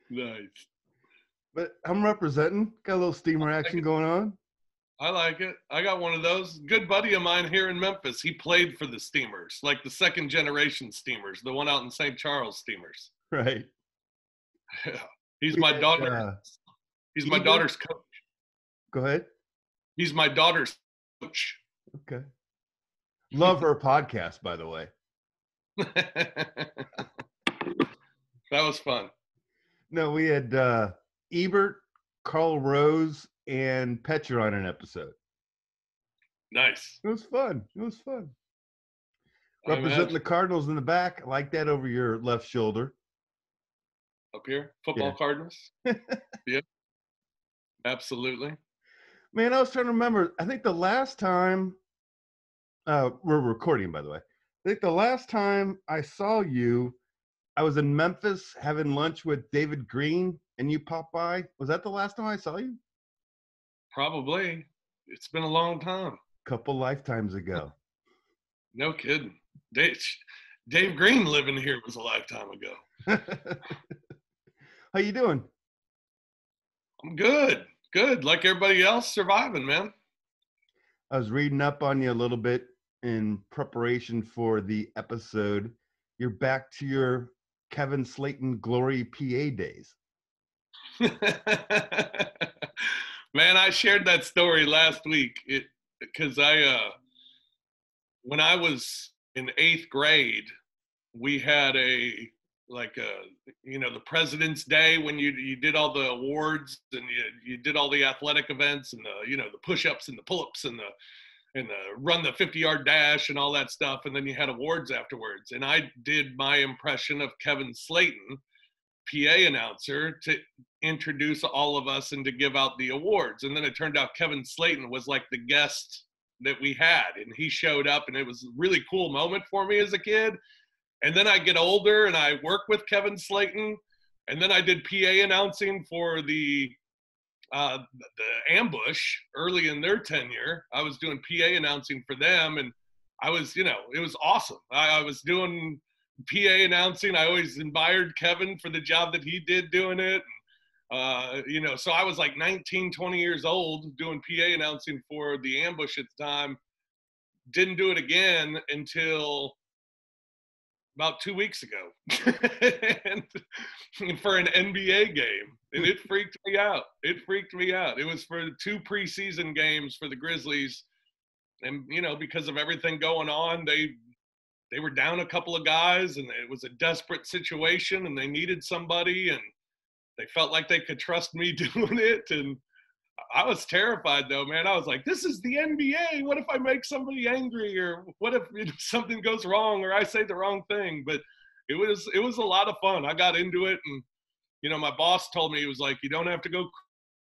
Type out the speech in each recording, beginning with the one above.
Nice. But I'm representing. Got a little steamer action going on. I like it. I got one of those. Good buddy of mine here in Memphis. He played for the Steamers, like the second generation Steamers, the one out in St. Charles Steamers. Right. He's We my had, daughter. He's my Eber. daughter's coach. Go ahead. He's my daughter's coach. Okay. Love her podcast, by the way. That was fun. No, we had Ebert, Carl Rose, and Petcher on an episode. Nice. It was fun. Representing the Cardinals in the back. I like that over your left shoulder. Up here? Football Cardinals? Yeah. Absolutely. Man, I was trying to remember. I think the last time we're recording, by the way. I think the last time I saw you, I was in Memphis having lunch with David Green, and you popped by. Was that the last time I saw you? Probably. It's been a long time. Couple lifetimes ago. No kidding. Dave Green living here was a lifetime ago. How you doing? I'm good. Good. Like everybody else, surviving, man. I was reading up on you a little bit in preparation for the episode. You're back to your Kevin Slayton glory PA days. Man, I shared that story last week because when I was in 8th grade, we had the President's Day when you did all the awards and you did all the athletic events and the push-ups and the pull-ups and the run the 50-yard dash and all that stuff. And then you had awards afterwards. And I did my impression of Kevin Slayton, PA announcer, to introduce all of us and to give out the awards. And then it turned out Kevin Slayton was like the guest that we had, and he showed up, and it was a really cool moment for me as a kid. And then I get older and I work with Kevin Slayton, and then I did PA announcing for the ambush early in their tenure. I was doing PA announcing for them, and I was, it was awesome. I was doing PA announcing. I always admired Kevin for the job that he did doing it. So I was like 19, 20 years old doing PA announcing for the ambush at the time. Didn't do it again until about 2 weeks ago and for an NBA game. And it freaked me out. It was for 2 preseason games for the Grizzlies. And, because of everything going on, they were down a couple of guys, and it was a desperate situation, and they needed somebody, and they felt like they could trust me doing it. And I was terrified, though, man. I was like, this is the NBA. What if I make somebody angry, or what if something goes wrong, or I say the wrong thing? But it was a lot of fun. I got into it, and my boss told me, he was like, you don't have to go,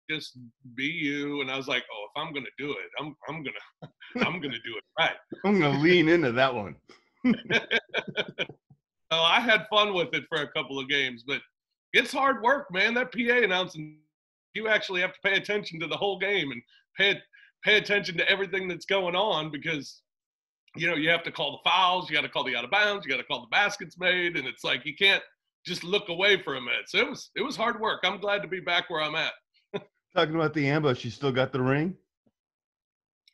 just be you. And I was like, oh, if I'm gonna do it, I'm gonna do it right. I'm gonna lean into that one. So I had fun with it for a couple of games, but it's hard work, man. That PA announcing, you actually have to pay attention to the whole game and pay attention to everything that's going on, because you have to call the fouls, you got to call the out of bounds, you got to call the baskets made, and it's like you can't just look away for a minute. So it was hard work. I'm glad to be back where I'm at. Talking about the ambush, you still got the ring?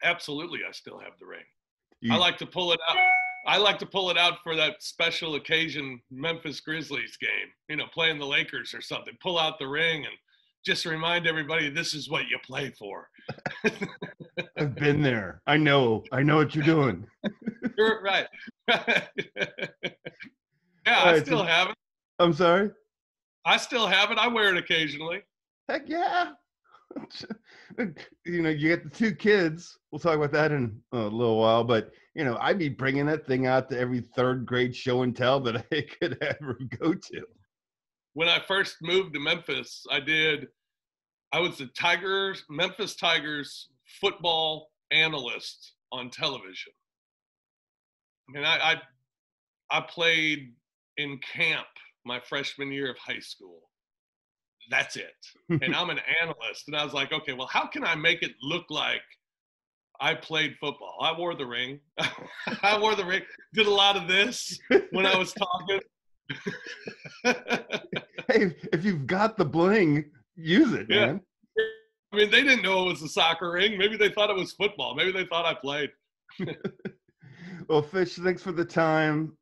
Absolutely, I still have the ring. I like to pull it out. I like to pull it out for that special occasion, Memphis Grizzlies game, playing the Lakers or something. Pull out the ring and just remind everybody this is what you play for. I've been there. I know what you're doing. You're right. Yeah, I still have it. I'm sorry? I still have it. I wear it occasionally. Heck yeah. You get the 2 kids. We'll talk about that in a little while. But, I'd be bringing that thing out to every 3rd grade show and tell that I could ever go to. When I first moved to Memphis, I was the Memphis Tigers football analyst on television. I mean, I played in camp my freshman year of high school. That's it. And I'm an analyst. And I was like, okay, well, how can I make it look like I played football? I wore the ring. Did a lot of this when I was talking. Hey, if you've got the bling, use it, Yeah. man. I mean, they didn't know it was a soccer ring. Maybe they thought it was football. Maybe they thought I played. Well, Fish, thanks for the time.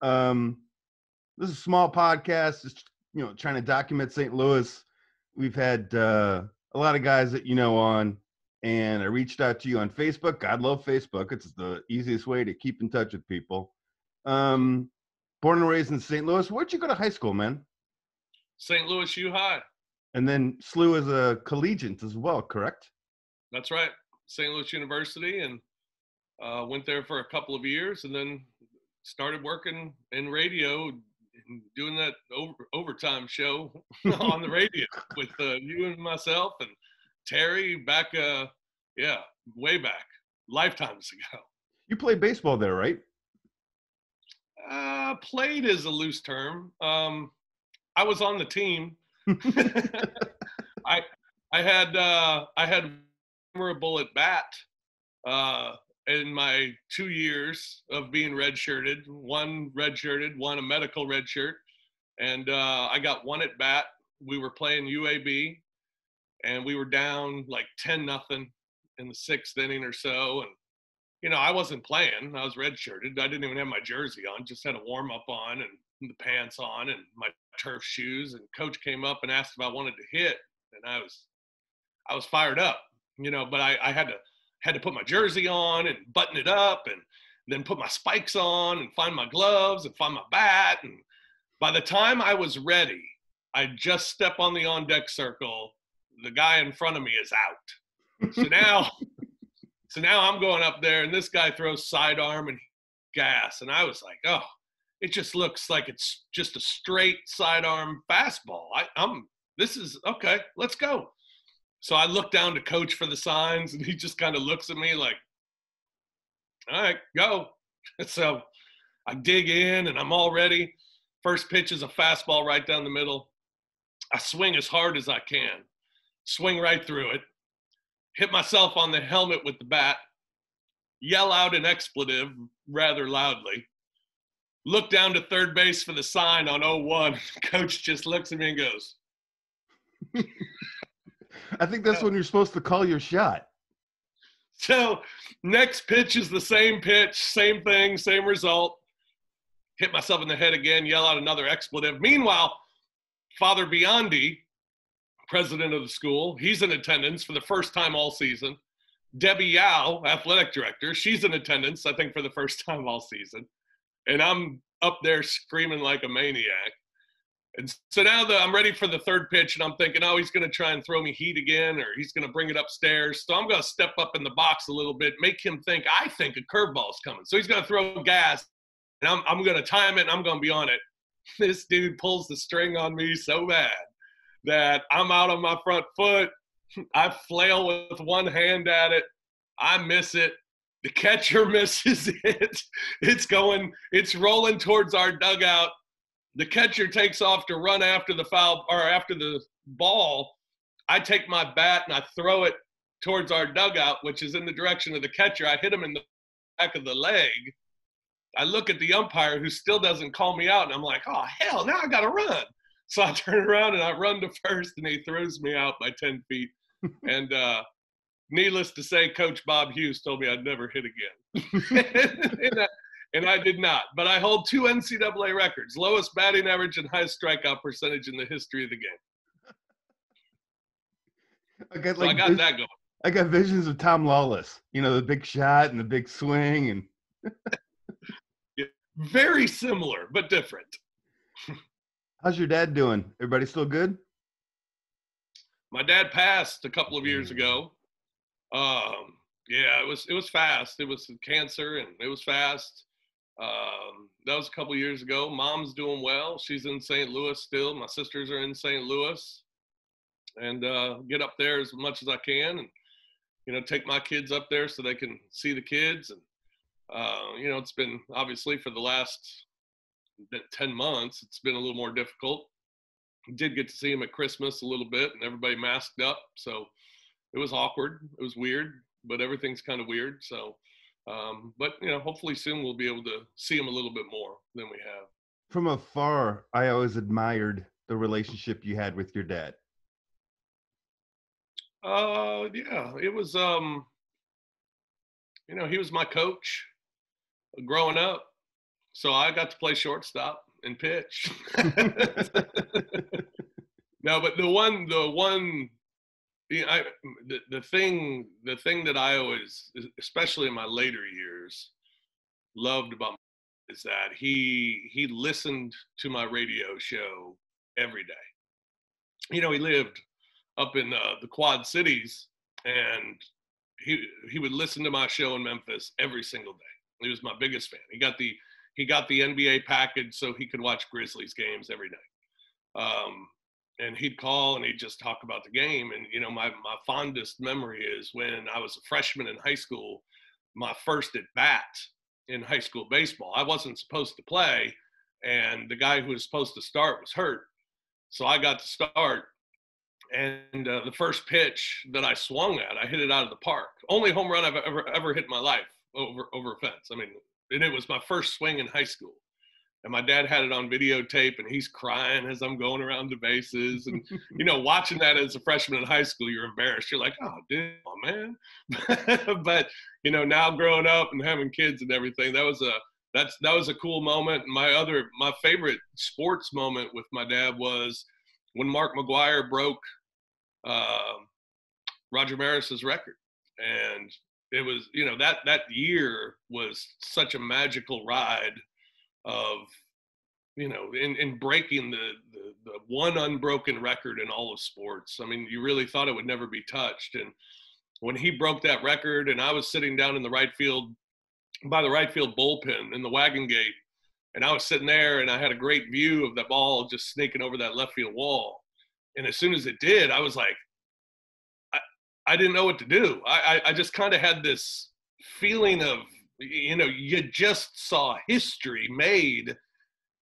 This is a small podcast, just trying to document St. Louis. We've had a lot of guys that on, and I reached out to you on Facebook. God love Facebook. It's the easiest way to keep in touch with people. Born and raised in St. Louis. Where'd you go to high school, man? St. Louis U High. And then SLU as a collegiate as well, correct? That's right. St. Louis University, and went there for a couple of years, and then started working in radio, and doing that overtime show on the radio with you and myself and Terry back, way back, lifetimes ago. You played baseball there, right? Played is a loose term. I was on the team. I had memorable at bat in my 2 years of being redshirted. One redshirted, one a medical redshirt, and I got one at bat. We were playing UAB, and we were down like 10-0 in the 6th inning or so, and I wasn't playing. I was redshirted. I didn't even have my jersey on. Just had a warm up on and the pants on and my turf shoes. And coach came up and asked if I wanted to hit, and I was fired up, But I had to put my jersey on and button it up, and then put my spikes on and find my gloves and find my bat. And by the time I was ready, I just step on the on deck circle. The guy in front of me is out. So now I'm going up there, and this guy throws sidearm and gas. And I was like, oh, it just looks like it's just a straight sidearm fastball. This is okay, let's go. So I look down to coach for the signs, and he just kind of looks at me like, all right, go. So I dig in, and I'm all ready. First pitch is a fastball right down the middle. I swing as hard as I can, swing right through it, hit myself on the helmet with the bat, yell out an expletive rather loudly, look down to third base for the sign on 0-1. Coach just looks at me and goes. I think that's when you're supposed to call your shot. So next pitch is the same pitch, same thing, same result. Hit myself in the head again, yell out another expletive. Meanwhile, Father Biondi, president of the school, he's in attendance for the first time all season. Debbie Yao, athletic director, she's in attendance, I think, for the first time all season. And I'm up there screaming like a maniac. And so now I'm ready for the third pitch, and I'm thinking, oh, he's going to try and throw me heat again, or he's going to bring it upstairs. So I'm going to step up in the box a little bit, make him think I think a curveball's coming. So he's going to throw gas, and I'm going to time it, and I'm going to be on it. This dude pulls the string on me so bad that I'm out on my front foot. I flail with one hand at it. I miss it. The catcher misses it. It's rolling towards our dugout. The catcher takes off to run after the foul or after the ball. I take my bat and I throw it towards our dugout, which is in the direction of the catcher. I hit him in the back of the leg. I look at the umpire who still doesn't call me out, and I'm like, oh, hell, now I got to run. So I turn around and I run to first, and he throws me out by 10 feet. And needless to say, Coach Bob Hughes told me I'd never hit again. And I did not. But I hold 2 NCAA records, lowest batting average and highest strikeout percentage in the history of the game. I got that going. I got visions of Tom Lawless, the big shot and the big swing. And yeah, very similar, but different. How's your dad doing? Everybody still good? My dad passed a couple of years ago. Yeah, it was fast. It was cancer, and it was fast. That was a couple of years ago. Mom's doing well. She's in St. Louis still. My sisters are in St. Louis, and get up there as much as I can, and take my kids up there so they can see the kids. And it's been obviously for the last 10 months, it's been a little more difficult. Did get to see him at Christmas a little bit, and everybody masked up, so it was awkward. It was weird, but everything's kind of weird. So, but hopefully soon we'll be able to see him a little bit more than we have. From afar, I always admired the relationship you had with your dad? Yeah, it was, he was my coach growing up. So I got to play shortstop and pitch. No, but I, the thing that I always, especially in my later years, loved about him is that he listened to my radio show every day. He lived up in the Quad Cities, and he would listen to my show in Memphis every single day. He was my biggest fan. He got the NBA package so he could watch Grizzlies games every night. And he'd call and he'd just talk about the game. And my fondest memory is when I was a freshman in high school, my first at bat in high school baseball. I wasn't supposed to play, and the guy who was supposed to start was hurt, so I got to start. And the first pitch that I swung at, I hit it out of the park. Only home run I've ever hit in my life over a fence. I mean, and it was my first swing in high school. And my dad had it on videotape, and he's crying as I'm going around the bases. And watching that as a freshman in high school, you're embarrassed. You're like, oh, dude, oh, man. But now growing up and having kids and everything, that was a cool moment. And my favorite sports moment with my dad was when Mark McGuire broke Roger Maris's record. And it was, that year was such a magical ride of, in breaking the one unbroken record in all of sports. I mean, you really thought it would never be touched. And when he broke that record, and I was sitting down in the right field, by the right field bullpen in the wagon gate, and I was sitting there, and I had a great view of that ball just snaking over that left field wall. And as soon as it did, I was like, I didn't know what to do. I just kind of had this feeling of, you just saw history made.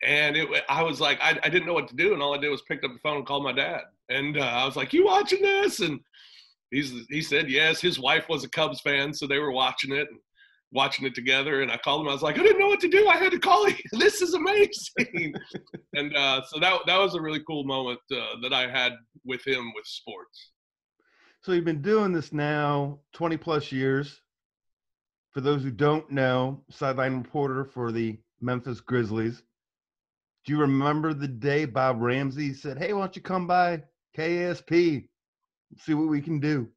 And I was like, I didn't know what to do. And all I did was picked up the phone and called my dad. And I was like, you watching this? And he said, yes. His wife was a Cubs fan, so they were watching it together. And I called him. I was like, I didn't know what to do. I had to call you. This is amazing. And so that was a really cool moment that I had with him with sports. So you've been doing this now 20 plus years. For those who don't know, sideline reporter for the Memphis Grizzlies. Do you remember the day Bob Ramsey said, hey, why don't you come by KASP, see what we can do?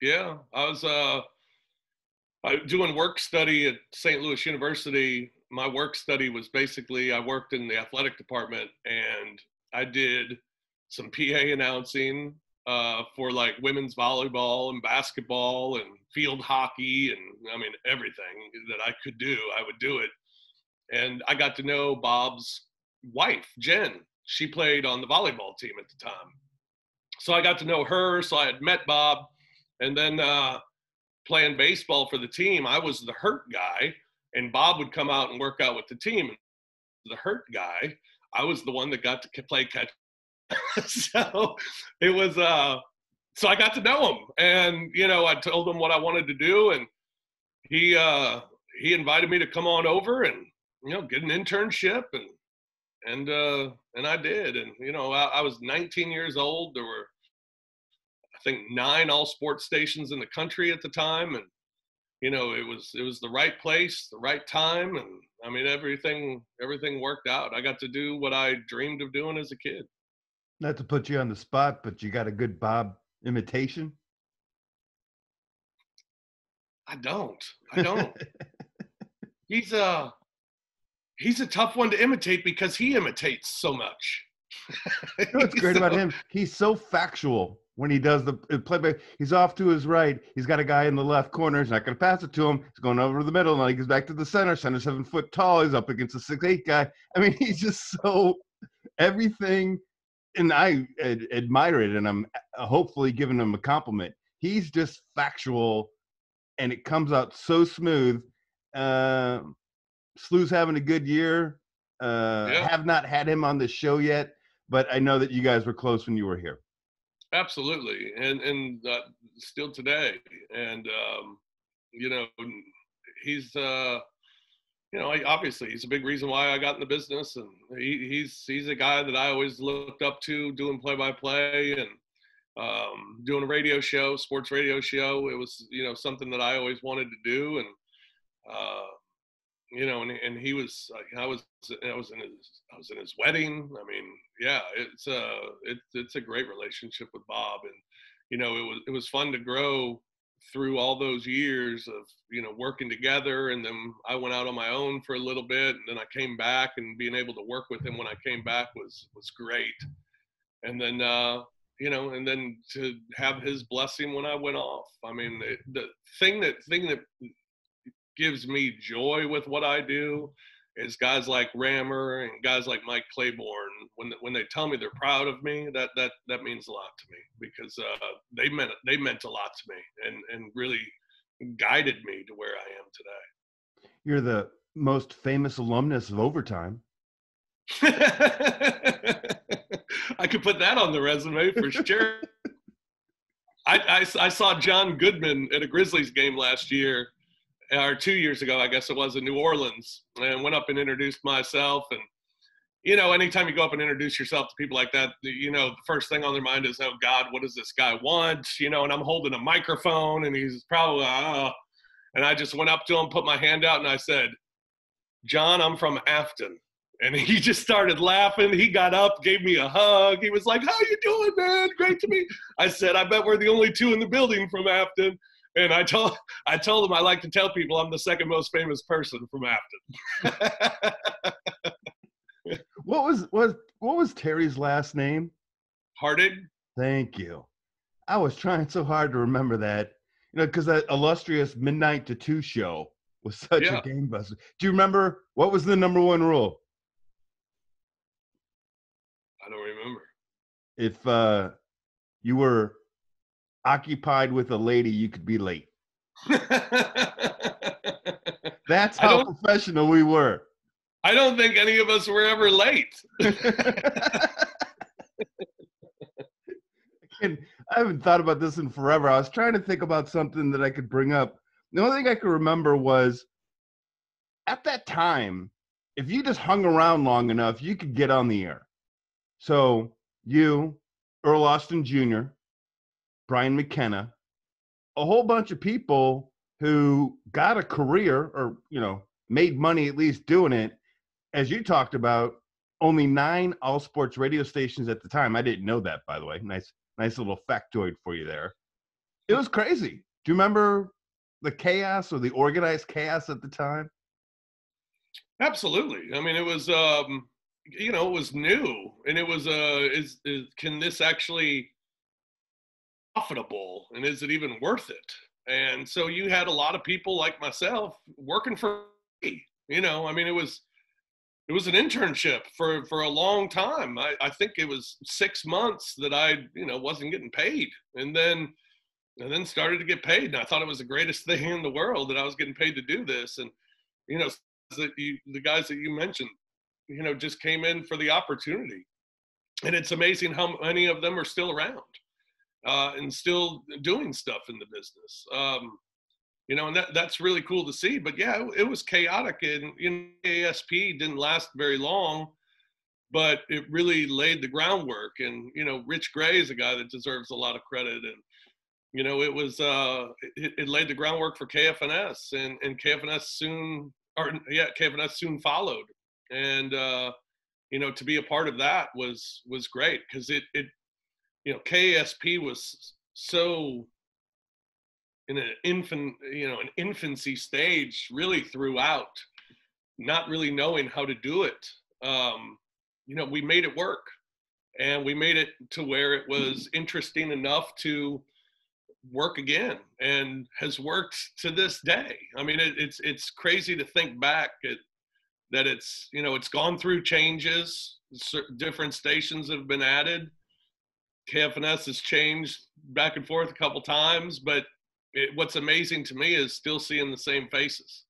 Yeah, I was doing work study at St. Louis University. My work study was basically, I worked in the athletic department, and I did some PA announcing for like women's volleyball and basketball and field hockey, and I mean, everything that I could do, I would do it. And I got to know Bob's wife, Jen. She played on the volleyball team at the time. So I got to know her. So I had met Bob. And then playing baseball for the team, I was the hurt guy. And Bob would come out and work out with the team. The hurt guy, I was the one that got to play catch. So it was, so I got to know him. And, I told him what I wanted to do. And he invited me to come on over and, get an internship, and I did. And, I was 19 years old. There were, I think, 9 all sports stations in the country at the time. And, it was the right place, the right time. And I mean, everything worked out. I got to do what I dreamed of doing as a kid. Not to put you on the spot, but you got a good Bob imitation? I don't. He's a tough one to imitate because he imitates so much. What's great about him, he's so factual when he does the playback. He's off to his right. He's got a guy in the left corner. He's not going to pass it to him. He's going over to the middle. And he goes back to the center. Center's 7 foot tall. He's up against a 6'8" guy. I mean, he's just so everything. And I admire it. And I'm hopefully giving him a compliment. He's just factual, and it comes out so smooth. Slew's having a good year. Yeah. Have not had him on the show yet, but I know that you guys were close when you were here. Absolutely, and still today. And he's obviously he's a big reason why I got in the business, and he's a guy that I always looked up to doing play-by-play and doing a radio show, sports radio show. It was, something that I always wanted to do. And, and he was, I was in his wedding. I mean, yeah, it's a great relationship with Bob. And, it was fun to grow through all those years of, working together. And then I went out on my own for a little bit, and then I came back, and being able to work with him when I came back was great. And then, and then to have his blessing when I went off. I mean, the thing that gives me joy with what I do is guys like Rammer and guys like Mike Claiborne. When they tell me they're proud of me, that means a lot to me, because they meant a lot to me and really guided me to where I am today. You're the most famous alumnus of Overtime. I could put that on the resume for sure. I saw John Goodman at a Grizzlies game last year, or 2 years ago, I guess it was, in New Orleans, and went up and introduced myself. And, anytime you go up and introduce yourself to people like that, the first thing on their mind is, oh God, what does this guy want? And I'm holding a microphone, and he's probably, and I just went up to him, put my hand out, and I said, John, I'm from Afton. And he just started laughing. He got up, gave me a hug. He was like, how you doing, man? Great to meet. I said, I bet we're the only two in the building from Afton. And I told him I like to tell people I'm the second most famous person from Afton. What was Terry's last name? Harding. Thank you. I was trying so hard to remember that, because that illustrious Midnight to 2 show was such a game buster. Do you remember what was the number 1 rule? I don't remember. If you were occupied with a lady, you could be late. That's how professional we were. I don't think any of us were ever late. And I haven't thought about this in forever. I was trying to think about something that I could bring up. The only thing I could remember was, at that time, if you just hung around long enough, you could get on the air. So you, Earl Austin Jr., Brian McKenna, a whole bunch of people who got a career or, made money at least doing it. As you talked about, only 9 all sports radio stations at the time. I didn't know that, by the way. Nice little factoid for you there. It was crazy. Do you remember the chaos or the organized chaos at the time? Absolutely. I mean, it was, it was new, and it was, can this actually profitable, and is it even worth it? And so you had a lot of people like myself working for free. I mean, it was an internship for a long time. I think it was 6 months that I wasn't getting paid, and then started to get paid, and I thought it was the greatest thing in the world that I was getting paid to do this. And the guys that you mentioned, just came in for the opportunity, and it's amazing how many of them are still around and still doing stuff in the business. And that's really cool to see. But yeah, it was chaotic, and KASP didn't last very long, but it really laid the groundwork. And Rich Gray is a guy that deserves a lot of credit. And it was it laid the groundwork for KFNS, and KFNS soon followed. And to be a part of that was great, because it KASP was so in an infancy stage really throughout, not really knowing how to do it. We made it work, and we made it to where it was interesting enough to work again, and has worked to this day. I mean, it's crazy to think back that it's gone through changes. Different stations have been added. KFNS has changed back and forth a couple times, but what's amazing to me is still seeing the same faces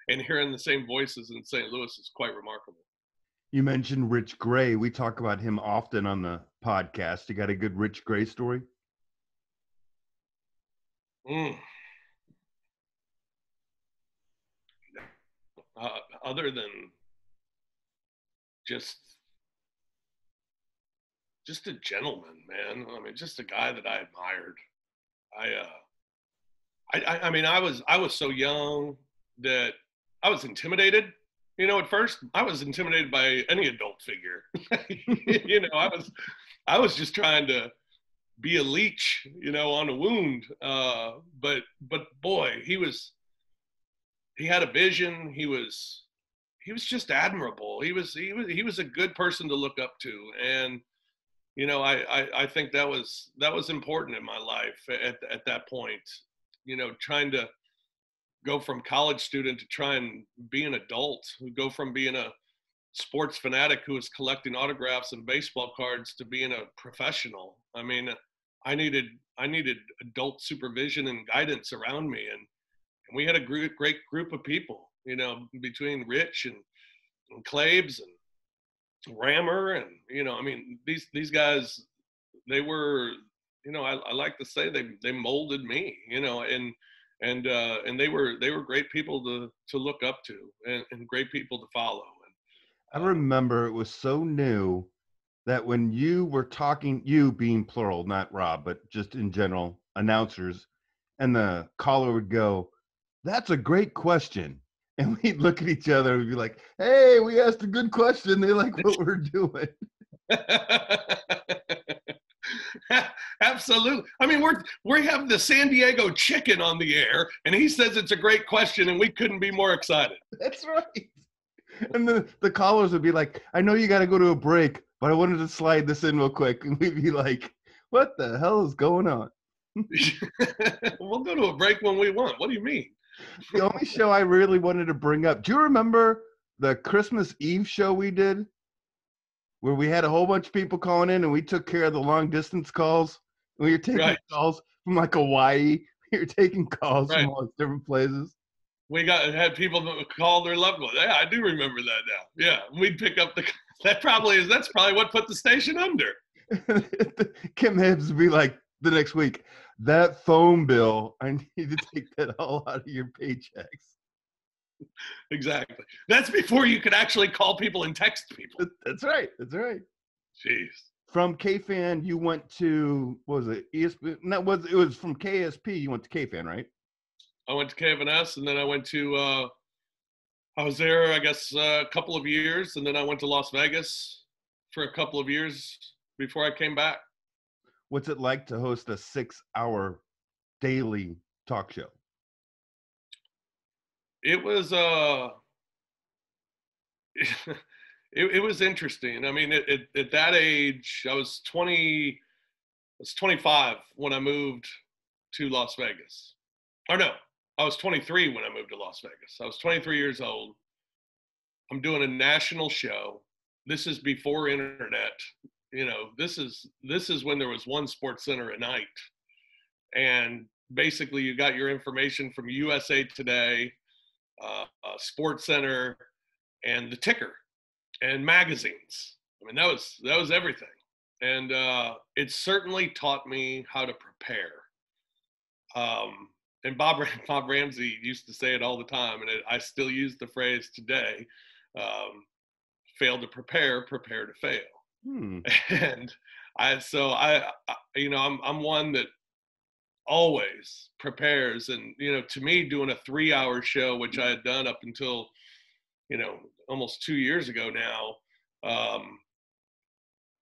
and hearing the same voices in St. Louis is quite remarkable. You mentioned Rich Gray. We talk about him often on the podcast. You got a good Rich Gray story? other than just a gentleman, man. I mean, just a guy that I admired. I mean, I was so young that I was intimidated. You know, at first I was intimidated by any adult figure. You know, I was just trying to be a leech, you know, on a wound. But boy, he had a vision. He was just admirable. He was a good person to look up to, and you know, I think that was important in my life at that point. You know, trying to go from college student to try and be an adult, who go from being a sports fanatic who was collecting autographs and baseball cards to being a professional. I mean, I needed adult supervision and guidance around me, and we had a great group of people, you know, between Rich and Claves and Rammer, and you know, I mean, these guys, they were, you know, I like to say they molded me, you know, and they were great people to look up to, and great people to follow. I remember it was so new that when you were talking, you being plural, not Rob, but just in general, announcers, and the caller would go, "That's a great question." And we'd look at each other and we'd be like, "Hey, we asked a good question. They like what we're doing." Absolutely. I mean, we have the San Diego Chicken on the air, and he says it's a great question, and we couldn't be more excited. That's right. And the callers would be like, "I know you got to go to a break, but I wanted to slide this in real quick." And we'd be like, "What the hell is going on?" We'll go to a break when we want. What do you mean? The only show I really wanted to bring up, do you remember the Christmas Eve show we did? Where we had a whole bunch of people calling in and we took care of the long distance calls. We were taking calls from like Hawaii. We were taking calls from all these different places. We had people that call their loved ones. Yeah, I do remember that now. Yeah, we'd pick up that's probably what put the station under. Kim Hibbs would be like the next week, "That phone bill, I need to take that all out of your paychecks." Exactly. That's before you could actually call people and text people. That's right. That's right. Jeez. From KFan, you went to, what was it, ESP? No, it was from KSP, you went to KFan, right? I went to KFNS, and then I went to, I was there, I guess, a couple of years, and then I went to Las Vegas for a couple of years before I came back. What's it like to host a 6-hour daily talk show? It was it was interesting. I mean, at that age, I was 25 when I moved to Las Vegas. Or no, I was 23 when I moved to Las Vegas. I was 23 years old. I'm doing a national show. This is before internet. You know, this is when there was one Sports Center a night. And basically you got your information from USA Today, Sports Center, and the Ticker, and magazines. I mean, that was everything. And it certainly taught me how to prepare. And Bob Ramsey used to say it all the time, and I still use the phrase today: "Fail to prepare, prepare to fail." And you know, I'm one that always prepares, and you know, to me, doing a 3-hour show, which I had done up until, you know, almost 2 years ago now,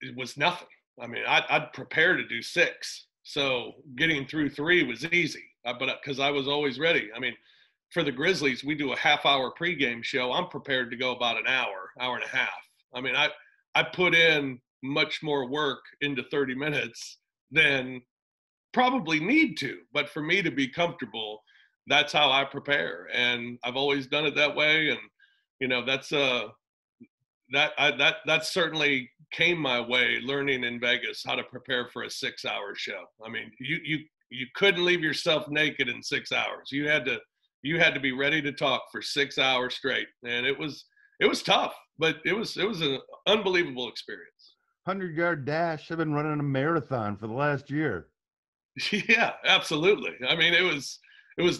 it was nothing. I mean, I'd prepare to do 6, so getting through 3 was easy. But because I was always ready. I mean, for the Grizzlies, we do a half-hour pregame show. I'm prepared to go about an hour and a half. I mean, I put in much more work into 30 minutes than probably need to. But for me to be comfortable, that's how I prepare, and I've always done it that way. And you know, that certainly came my way, learning in Vegas how to prepare for a 6-hour show. I mean, you couldn't leave yourself naked in 6 hours. You had to be ready to talk for 6 hours straight. And it was tough, but it was an unbelievable experience. 100-yard dash. I've been running a marathon for the last year. Yeah, absolutely. I mean, it was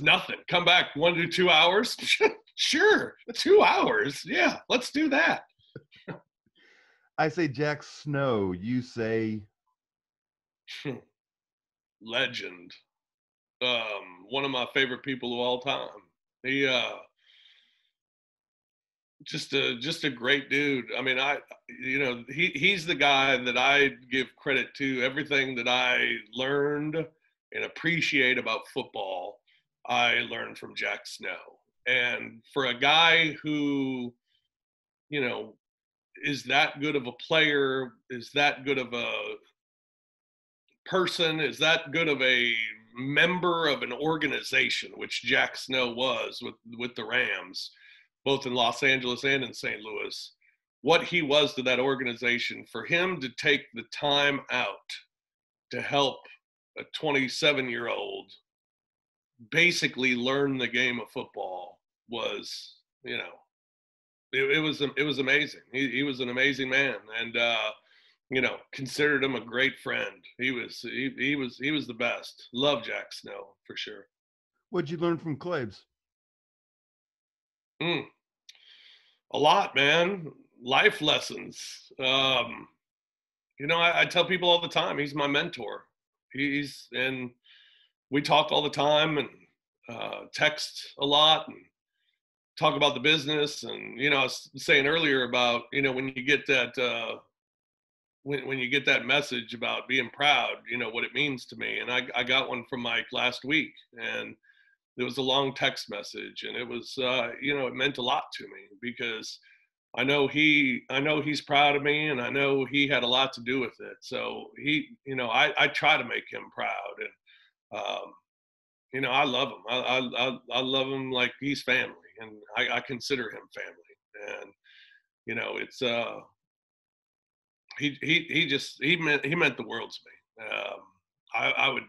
nothing. Come back 1 to 2 hours. Sure, 2 hours. Yeah, let's do that. I say Jack Snow. You say Legend. One of my favorite people of all time. He just a great dude. I mean, he's the guy that I give credit to. Everything that I learned and appreciate about football, I learned from Jack Snow. And for a guy who, you know, is that good of a player, is that good of a person, is that good of a member of an organization, which Jack Snow was with the Rams, both in Los Angeles and in St. Louis, what he was to that organization, for him to take the time out to help a 27-year-old basically learn the game of football was, it was amazing. He was an amazing man, and considered him a great friend. He was the best. Love Jack Snow for sure. What'd you learn from Claves? A lot, man. Life lessons. I tell people all the time, he's my mentor. And we talk all the time and text a lot and talk about the business. And, I was saying earlier about, when you get that, when you get that message about being proud, what it means to me. And I got one from Mike last week, and it was a long text message, and it was, it meant a lot to me, because I know he's proud of me, and I know he had a lot to do with it. So I try to make him proud, and I love him. I love him like he's family, and I consider him family. And it's he meant the world to me. I would,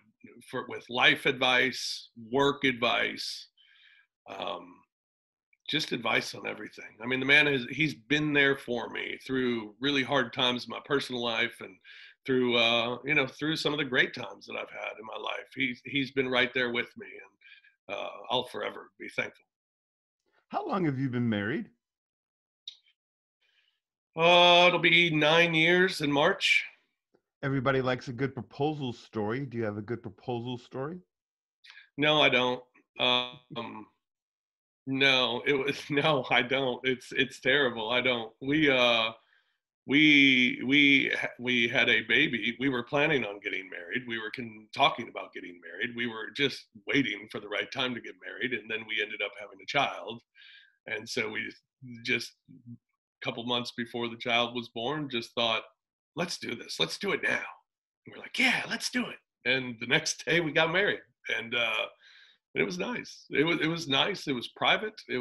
with life advice, work advice, just advice on everything. I mean, the man he's been there for me through really hard times in my personal life, and through through some of the great times that I've had in my life. He's been right there with me, and I'll forever be thankful. How long have you been married? It'll be 9 years in March. Everybody likes a good proposal story. Do you have a good proposal story? No, I don't. No, I don't. It's terrible. I don't. We had a baby. We were planning on getting married. We were talking about getting married. We were just waiting for the right time to get married, and then we ended up having a child. And so we just, a couple months before the child was born, just thought, let's do this. Let's do it now. And we're like, yeah, let's do it. And the next day we got married, and it was nice. It was nice. It was private. It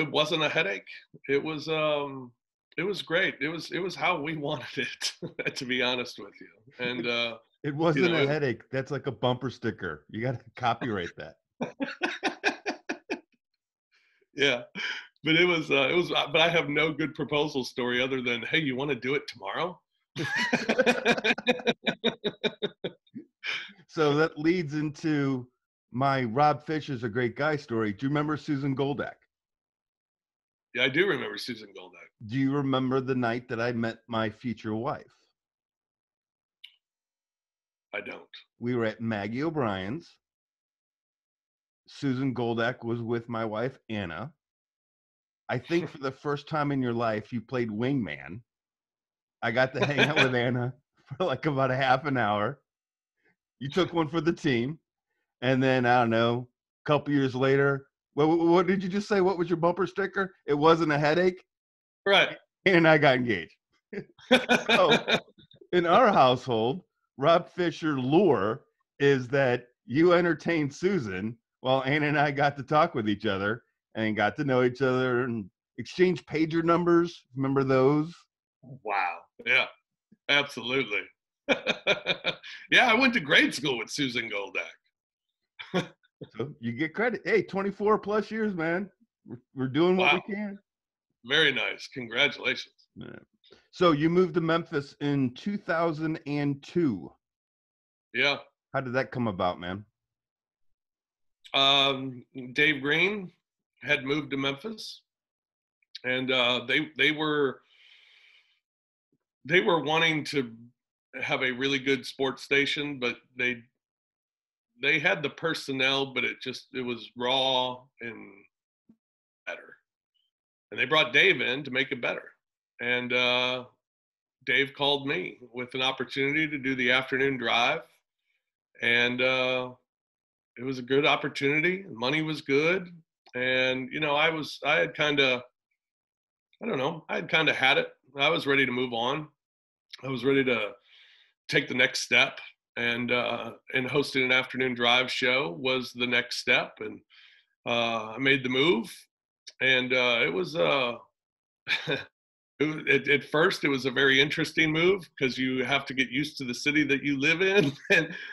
wasn't a headache. It was great. It was how we wanted it, to be honest with you. And it wasn't a headache. That's like a bumper sticker. You got to copyright that. Yeah, but it was but I have no good proposal story other than, hey, you want to do it tomorrow? So that leads into my Rob Fischer's a great guy story. Do you remember Susan Goldak? Yeah, I do remember Susan Goldak. Do you remember the night that I met my future wife? I don't. We were at Maggie O'Brien's. Susan Goldak was with my wife, Anna. I think for the first time in your life, you played wingman. I got to hang out with Anna for like about a half an hour. You took one for the team. And then, I don't know, a couple years later, what did you just say? What was your bumper sticker? It wasn't a headache? Right. And I got engaged. So, in our household, Rob Fischer lore is that you entertained Susan while Anna and I got to talk with each other and got to know each other and exchange pager numbers. Remember those? Wow. Yeah, absolutely. Yeah, I went to grade school with Susan Goldak. So you get credit. Hey, 24 plus years, man. We're doing what we can. Very nice. Congratulations. Yeah. So you moved to Memphis in 2002. Yeah. How did that come about, man? Dave Green had moved to Memphis, and they were wanting to have a really good sports station, but they had the personnel, but it was raw and better. And they brought Dave in to make it better. And Dave called me with an opportunity to do the afternoon drive. And it was a good opportunity. Money was good. And, I had kind of had it. I was ready to move on. I was ready to take the next step. And hosting an afternoon drive show was the next step. And I made the move. And it was at first it was a very interesting move because you have to get used to the city that you live in,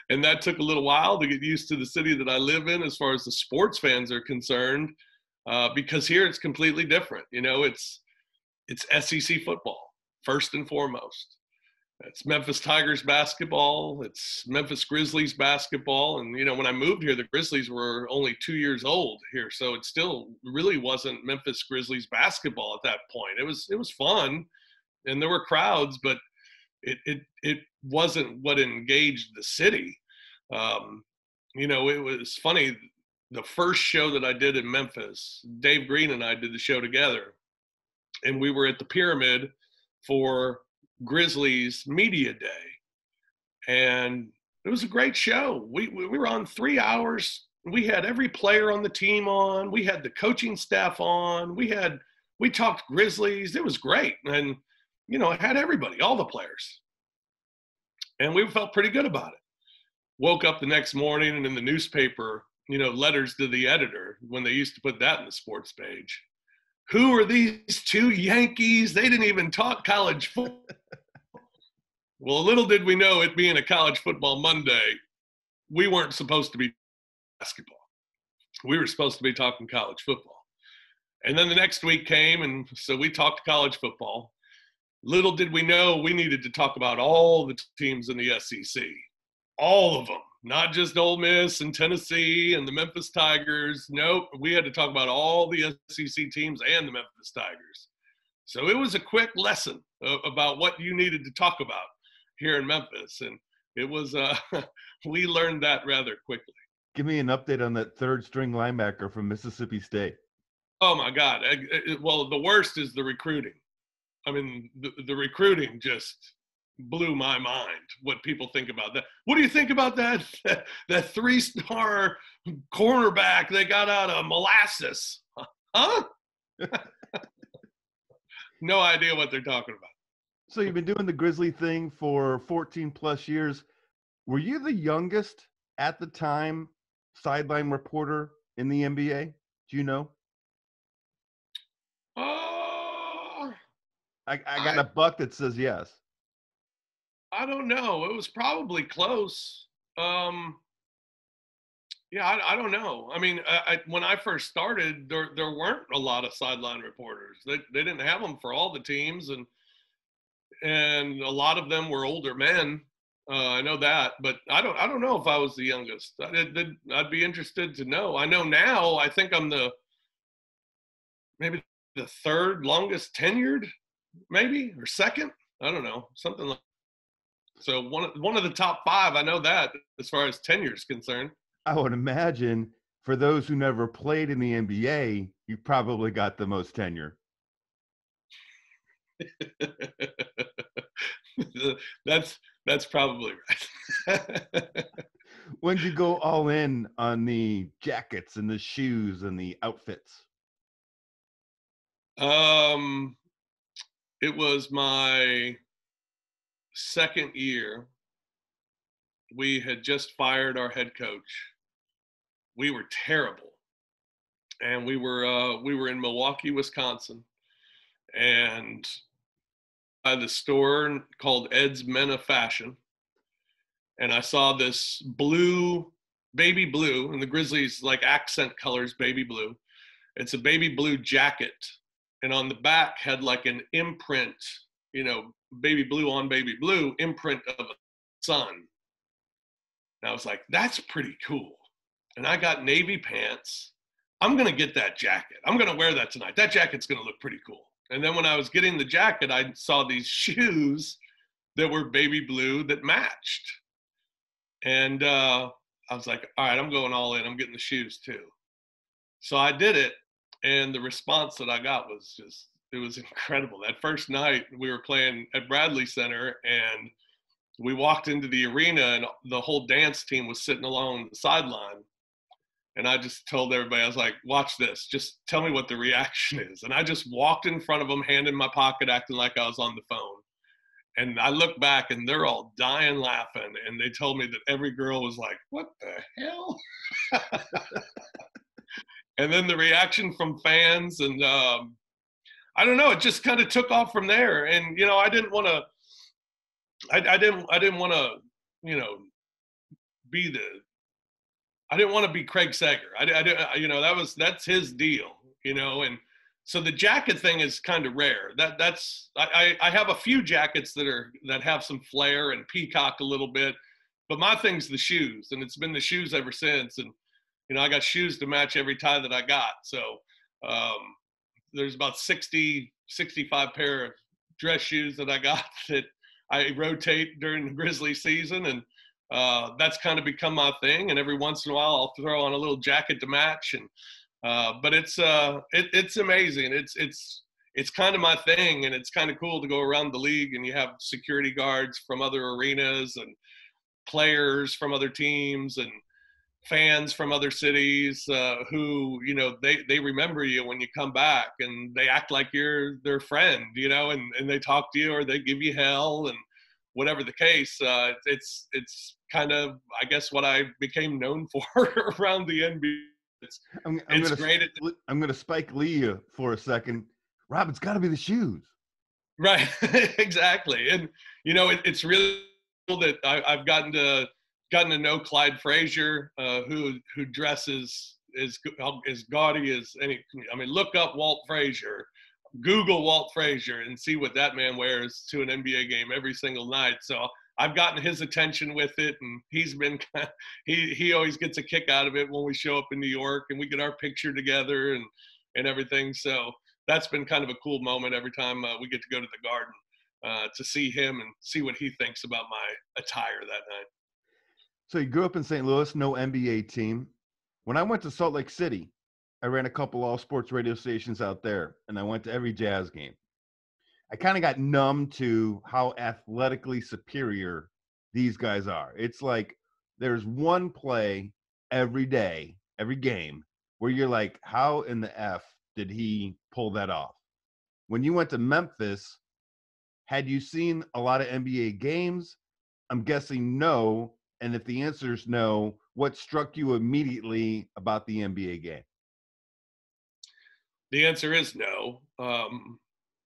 and that took a little while to get used to the city that I live in as far as the sports fans are concerned, because here it's completely different. It's SEC football first and foremost. It's Memphis Tigers basketball. It's Memphis Grizzlies basketball. And, when I moved here, the Grizzlies were only 2 years old here. So it still really wasn't Memphis Grizzlies basketball at that point. It was fun and there were crowds, but it wasn't what engaged the city. It was funny. The first show that I did in Memphis, Dave Green and I did the show together, and we were at the Pyramid for Grizzlies Media Day, and it was a great show. We were on 3 hours. We had every player on the team on. We had the coaching staff on. We talked Grizzlies. It was great, and it had everybody, all the players, and we felt pretty good about it. Woke up the next morning, and in the newspaper, letters to the editor, when they used to put that in the sports page. Who are these two Yankees? They didn't even talk college football. Well, little did we know, it being a college football Monday, we weren't supposed to be basketball. We were supposed to be talking college football. And then the next week came, and so we talked college football. Little did we know we needed to talk about all the teams in the SEC. All of them. Not just Ole Miss and Tennessee and the Memphis Tigers. Nope, we had to talk about all the SEC teams and the Memphis Tigers. So it was a quick lesson about what you needed to talk about here in Memphis. And it was, we learned that rather quickly. Give me an update on that third string linebacker from Mississippi State. Oh my God. Well, the worst is the recruiting. I mean, the recruiting just blew my mind, what people think about that. What do you think about that 3-star cornerback they got out of Molasses? Huh? No idea what they're talking about. So you've been doing the Grizzly thing for 14 plus years. Were you the youngest at the time sideline reporter in the NBA? Do you know? I got a buck that says yes. I don't know. It was probably close. Yeah, I don't know. I mean, when I first started, there weren't a lot of sideline reporters. They didn't have them for all the teams, and a lot of them were older men. I know that, but I don't know if I was the youngest. I'd be interested to know. I know now. I think I'm maybe the third longest tenured, maybe, or second. I don't know, something like. So one of the top 5, I know that, as far as tenure is concerned. I would imagine for those who never played in the NBA, you probably got the most tenure. That's probably right. When did you go all in on the jackets and the shoes and the outfits? It was my second year. We had just fired our head coach. We were terrible, and we were in Milwaukee, Wisconsin, and by the store called Ed's Men of Fashion, and I saw this baby blue, and the Grizzlies like accent colors, baby blue. It's a baby blue jacket, and on the back had like an imprint, baby blue on baby blue imprint of a sun. And I was like, that's pretty cool. and I got navy pants. I'm going to get that jacket. I'm going to wear that tonight. That jacket's going to look pretty cool. And then when I was getting the jacket, I saw these shoes that were baby blue that matched. And I was like, all right, I'm going all in. I'm getting the shoes too. So I did it. And the response that I got was just, it was incredible. That first night we were playing at Bradley Center, and we walked into the arena and the whole dance team was sitting along the sideline. And I just told everybody, I was like, watch this. Just tell me what the reaction is. And I just walked in front of them, hand in my pocket, acting like I was on the phone. And I look back and they're all dying laughing. And they told me that every girl was like, what the hell? And then the reaction from fans, and I don't know, it just kind of took off from there. And, you know, I didn't want to, I didn't want to, you know, I didn't want to be Craig Sager. You know, that's his deal, you know. And so the jacket thing is kind of rare. I have a few jackets that have some flair and peacock a little bit, but my thing's the shoes, and it's been the shoes ever since. And, you know, I got shoes to match every tie that I got. So there's about 65 pair of dress shoes that I got that I rotate during the Grizzlies season. And that's kind of become my thing. And every once in a while I'll throw on a little jacket to match. And but it's amazing. It's kind of my thing, and it's kind of cool to go around the league and you have security guards from other arenas and players from other teams and fans from other cities who, you know, they remember you when you come back, and they act like you're their friend, you know, and they talk to you or they give you hell, and whatever the case. It's kind of, I guess, what I became known for around the NBA. It's great. I'm going to Spike Lee you for a second. Rob, it's got to be the shoes. Right. Exactly. And, you know, it's really cool that I've gotten to know Clyde Frazier, who dresses as gaudy as any. I mean, look up Walt Frazier, Google Walt Frazier, and see what that man wears to an NBA game every single night. So I've gotten his attention with it, and he's been he always gets a kick out of it when we show up in New York and we get our picture together and everything. So that's been kind of a cool moment every time we get to go to the Garden to see him and see what he thinks about my attire that night. So you grew up in St. Louis, no NBA team. When I went to Salt Lake City, I ran a couple all sports radio stations out there, and I went to every Jazz game. I kind of got numb to how athletically superior these guys are. It's like there's one play every day, every game, where you're like, how in the F did he pull that off? When you went to Memphis, had you seen a lot of NBA games? I'm guessing no. And if the answer is no, what struck you immediately about the NBA game? The answer is no.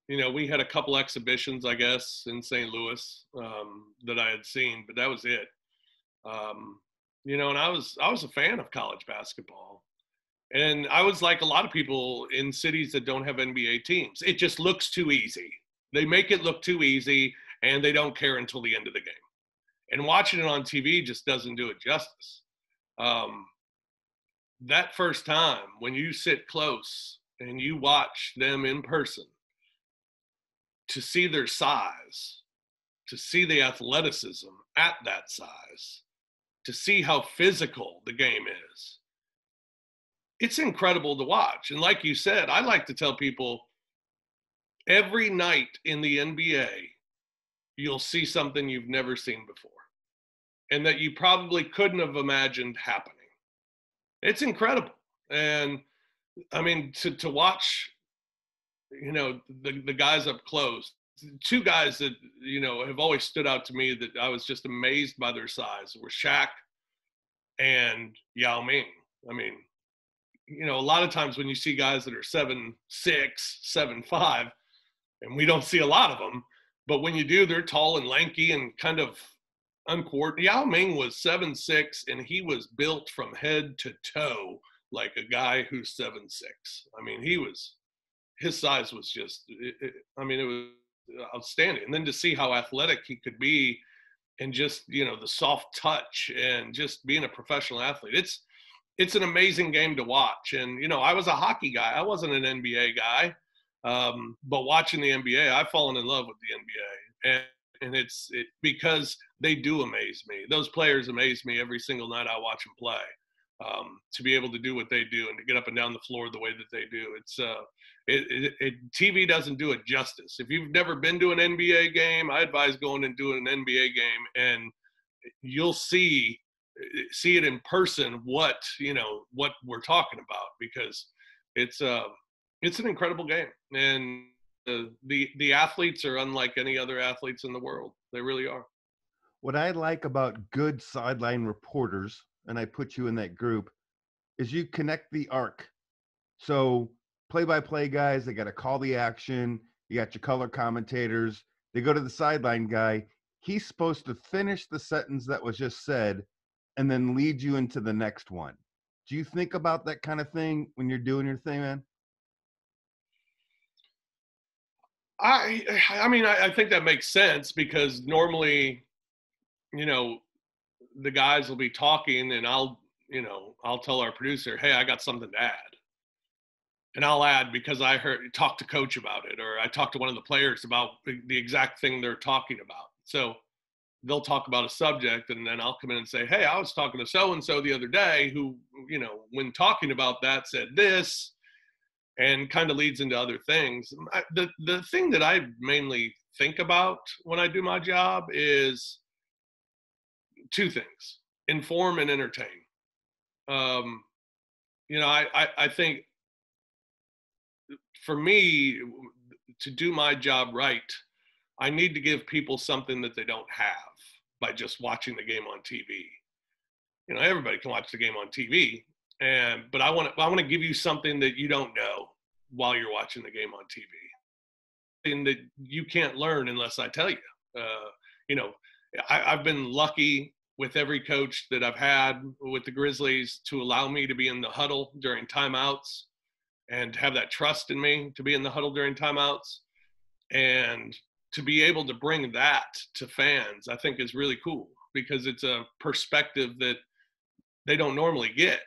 You know, we had a couple exhibitions, I guess, in St. Louis that I had seen, but that was it. You know, and I was a fan of college basketball. And I was like a lot of people in cities that don't have NBA teams. It just looks too easy. They make it look too easy, and they don't care until the end of the game. And watching it on TV just doesn't do it justice. That first time when you sit close and you watch them in person, to see their size, to see the athleticism at that size, to see how physical the game is, it's incredible to watch. And like you said, I like to tell people every night in the NBA, you'll see something you've never seen before and that you probably couldn't have imagined happening. It's incredible. And I mean, to watch, you know, the guys up close, two guys that, you know, have always stood out to me that I was just amazed by their size were Shaq and Yao Ming. I mean, you know, a lot of times when you see guys that are 7'6", 7'5", and we don't see a lot of them, but when you do, they're tall and lanky and kind of uncoordinated. Yao Ming was 7'6", and he was built from head to toe like a guy who's 7'6". I mean, his size was just, it was outstanding. And then to see how athletic he could be and just, you know, the soft touch and just being a professional athlete, it's an amazing game to watch. And, you know, I was a hockey guy. I wasn't an NBA guy. But watching the NBA, I've fallen in love with the NBA. And it's because they do amaze me. Those players amaze me every single night I watch them play. To be able to do what they do and to get up and down the floor the way that they do. TV doesn't do it justice. If you've never been to an NBA game, I advise going and doing an NBA game, and you'll see it in person what we're talking about, because it's an incredible game, and the athletes are unlike any other athletes in the world. They really are. What I like about good sideline reporters, and I put you in that group, is you connect the arc. So play-by-play guys, they got to call the action. You got your color commentators. They go to the sideline guy. He's supposed to finish the sentence that was just said and then lead you into the next one. Do you think about that kind of thing when you're doing your thing, man? I mean, I think that makes sense, because normally, you know, the guys will be talking, and I'll tell our producer, hey, I got something to add. And I'll add because I talked to coach about it, or I talked to one of the players about the exact thing they're talking about. So they'll talk about a subject, and then I'll come in and say, hey, I was talking to so-and-so the other day who, you know, when talking about that said this, and kind of leads into other things. The thing that I mainly think about when I do my job is two things: inform and entertain. You know, I think for me to do my job right, I need to give people something that they don't have by just watching the game on TV. You know, everybody can watch the game on TV, but I want to give you something that you don't know while you're watching the game on TV, and that you can't learn unless I tell you. You know, I've been lucky with every coach that I've had with the Grizzlies to allow me to be in the huddle during timeouts and have that trust in me to be in the huddle during timeouts, and to be able to bring that to fans, I think is really cool, because it's a perspective that they don't normally get.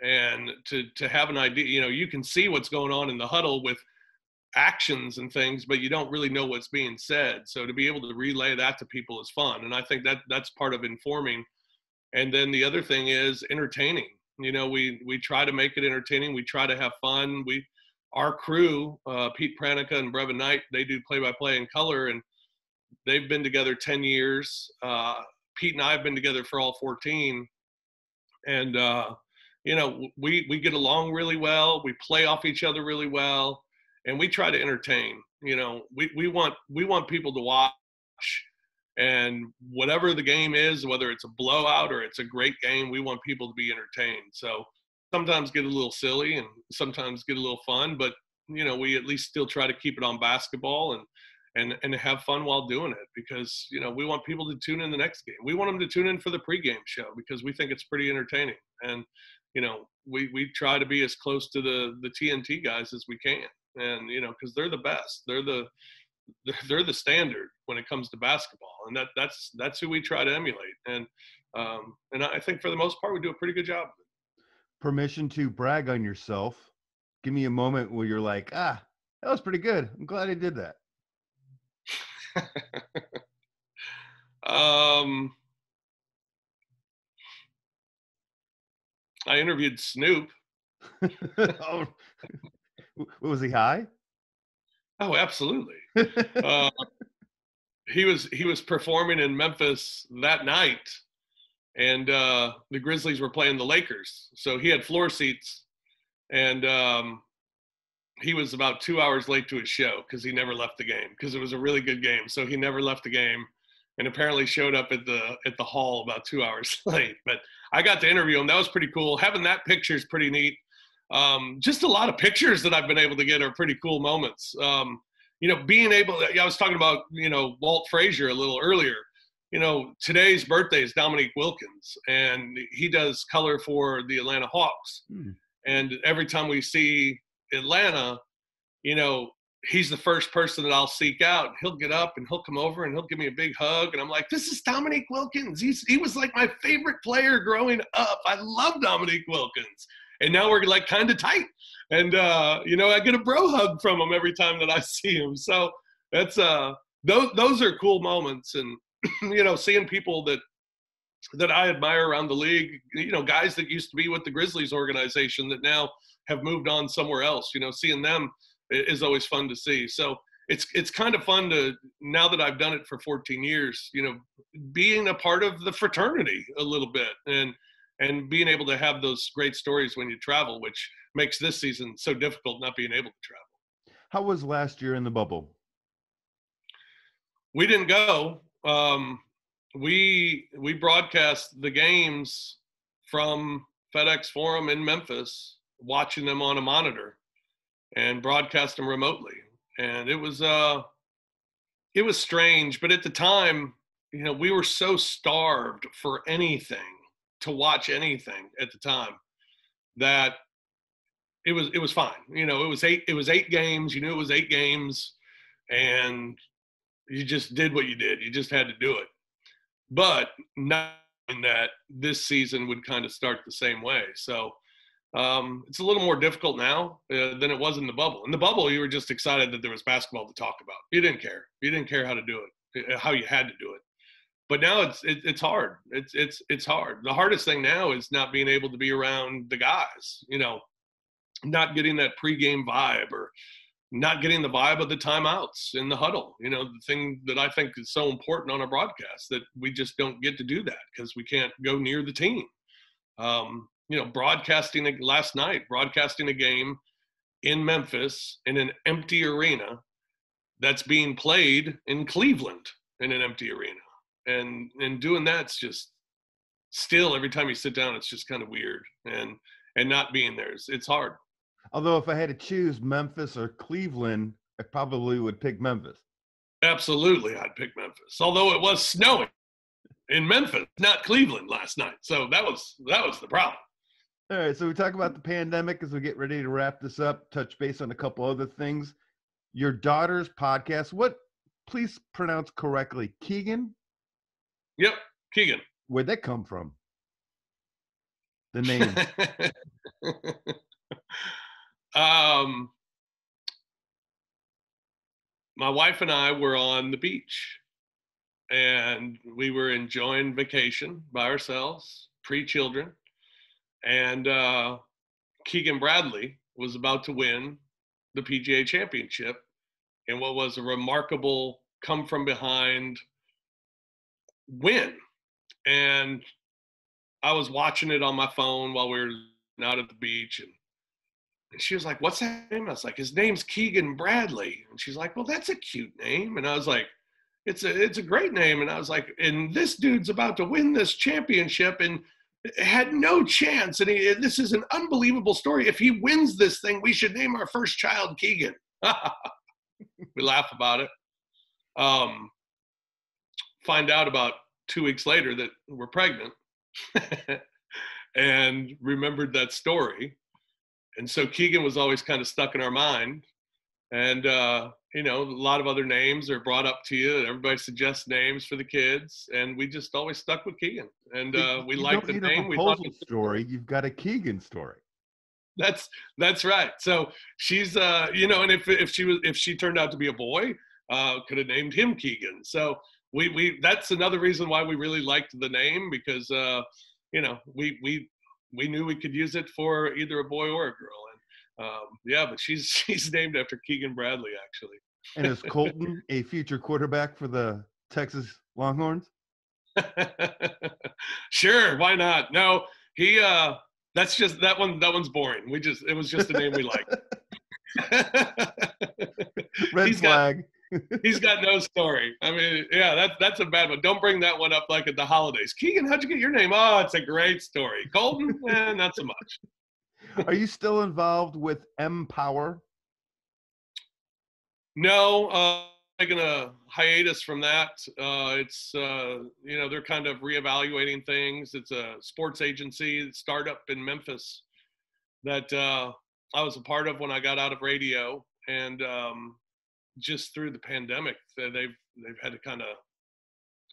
And to have an idea, you know, you can see what's going on in the huddle with actions and things, but you don't really know what's being said. So to be able to relay that to people is fun. And I think that's part of informing. And then the other thing is entertaining. You know, we try to make it entertaining. We try to have fun. Our crew, Pete Pranica and Brevin Knight, they do play-by-play and color, and they've been together 10 years. Pete and I have been together for all 14. And, you know, we get along really well. We play off each other really well, and we try to entertain. You know, we want people to watch, and whatever the game is, whether it's a blowout or it's a great game, we want people to be entertained. So sometimes get a little silly and sometimes get a little fun, but, you know, we at least still try to keep it on basketball and have fun while doing it, because, you know, we want people to tune in the next game. We want them to tune in for the pregame show because we think it's pretty entertaining. And, you know, we try to be as close to the TNT guys as we can. And, you know, because they're the best. They're the standard when it comes to basketball. And that's who we try to emulate. And I think for the most part, we do a pretty good job. Permission to brag on yourself. Give me a moment where you're like, that was pretty good. I'm glad I did that. I interviewed Snoop. Oh, was he high? Oh, absolutely. He was performing in Memphis that night, and the Grizzlies were playing the Lakers, so he had floor seats, and he was about 2 hours late to his show because he never left the game, because it was a really good game. So he never left the game, and apparently showed up at the hall about 2 hours late. But I got to interview him. That was pretty cool. Having that picture is pretty neat. Just a lot of pictures that I've been able to get are pretty cool moments. You know, being able – I was talking about, you know, Walt Frazier a little earlier. You know, today's birthday is Dominique Wilkins, and he does color for the Atlanta Hawks. And every time we see Atlanta, you know, he's the first person that I'll seek out. He'll get up and he'll come over and he'll give me a big hug. And I'm like, this is Dominique Wilkins. He was like my favorite player growing up. I love Dominique Wilkins. And now we're like kind of tight. And, I get a bro hug from him every time that I see him. So that's, those are cool moments. And, seeing people that I admire around the league, guys that used to be with the Grizzlies organization that now have moved on somewhere else, seeing them is always fun to see. So it's kind of fun to, now that I've done it for 14 years, being a part of the fraternity a little bit and being able to have those great stories when you travel, which makes this season so difficult not being able to travel. How was last year in the bubble? We didn't go. We broadcast the games from FedEx Forum in Memphis, watching them on a monitor and broadcast them remotely. And it was strange, but at the time, we were so starved for anything, to watch anything at the time, that it was fine. It was eight games, it was 8 games, and you just did what you did. You just had to do it. But knowing that this season would kind of start the same way. So it's a little more difficult now than it was in the bubble. In the bubble, you were just excited that there was basketball to talk about. You didn't care. You didn't care how to do it, how you had to do it. But now it's hard. It's hard. The hardest thing now is not being able to be around the guys, not getting that pregame vibe, or not getting the vibe of the timeouts in the huddle. The thing that I think is so important on a broadcast, that we just don't get to do that because we can't go near the team. Broadcasting last night, broadcasting a game in Memphis in an empty arena that's being played in Cleveland in an empty arena. And doing that's just still, every time you sit down, it's just kind of weird, and not being there, it's hard. Although if I had to choose Memphis or Cleveland, I probably would pick Memphis. Absolutely, I'd pick Memphis. Although it was snowing in Memphis, not Cleveland last night. So that was the problem. All right, so we talk about the pandemic as we get ready to wrap this up, touch base on a couple other things. Your daughter's podcast, please pronounce correctly, Keegan? Yep, Keegan. Where'd that come from? The name. My wife and I were on the beach, and we were enjoying vacation by ourselves, pre-children, and Keegan Bradley was about to win the PGA Championship in what was a remarkable come-from-behind win. And I was watching it on my phone while we were out at the beach, and she was like, what's that name? I was like, his name's Keegan Bradley. And she's like, well, that's a cute name. And I was like, it's a great name. And I was like, and this dude's about to win this championship and had no chance. And this is an unbelievable story. If he wins this thing, we should name our first child Keegan. We laugh about it. Find out about 2 weeks later that we're pregnant and remembered that story. And so Keegan was always kind of stuck in our mind. And, a lot of other names are brought up to you. And everybody suggests names for the kids. And we just always stuck with Keegan. And we liked the name. We thought story. You've got a Keegan story. That's right. So she's, and if she turned out to be a boy, could have named him Keegan. So we that's another reason why we really liked the name, because, we knew we could use it for either a boy or a girl. And but she's named after Keegan Bradley, actually. And is Colton a future quarterback for the Texas Longhorns? Sure, why not? No, he that's just that one's boring. It was just a name we liked. Red flag. He's got no story. I mean, yeah, that's a bad one. Don't bring that one up like at the holidays. Keegan, how'd you get your name? Oh, it's a great story. Colton, not so much. Are you still involved with Empower? No, taking a hiatus from that. It's they're kind of reevaluating things. It's a sports agency startup in Memphis that I was a part of when I got out of radio, and just through the pandemic, they've had to kind of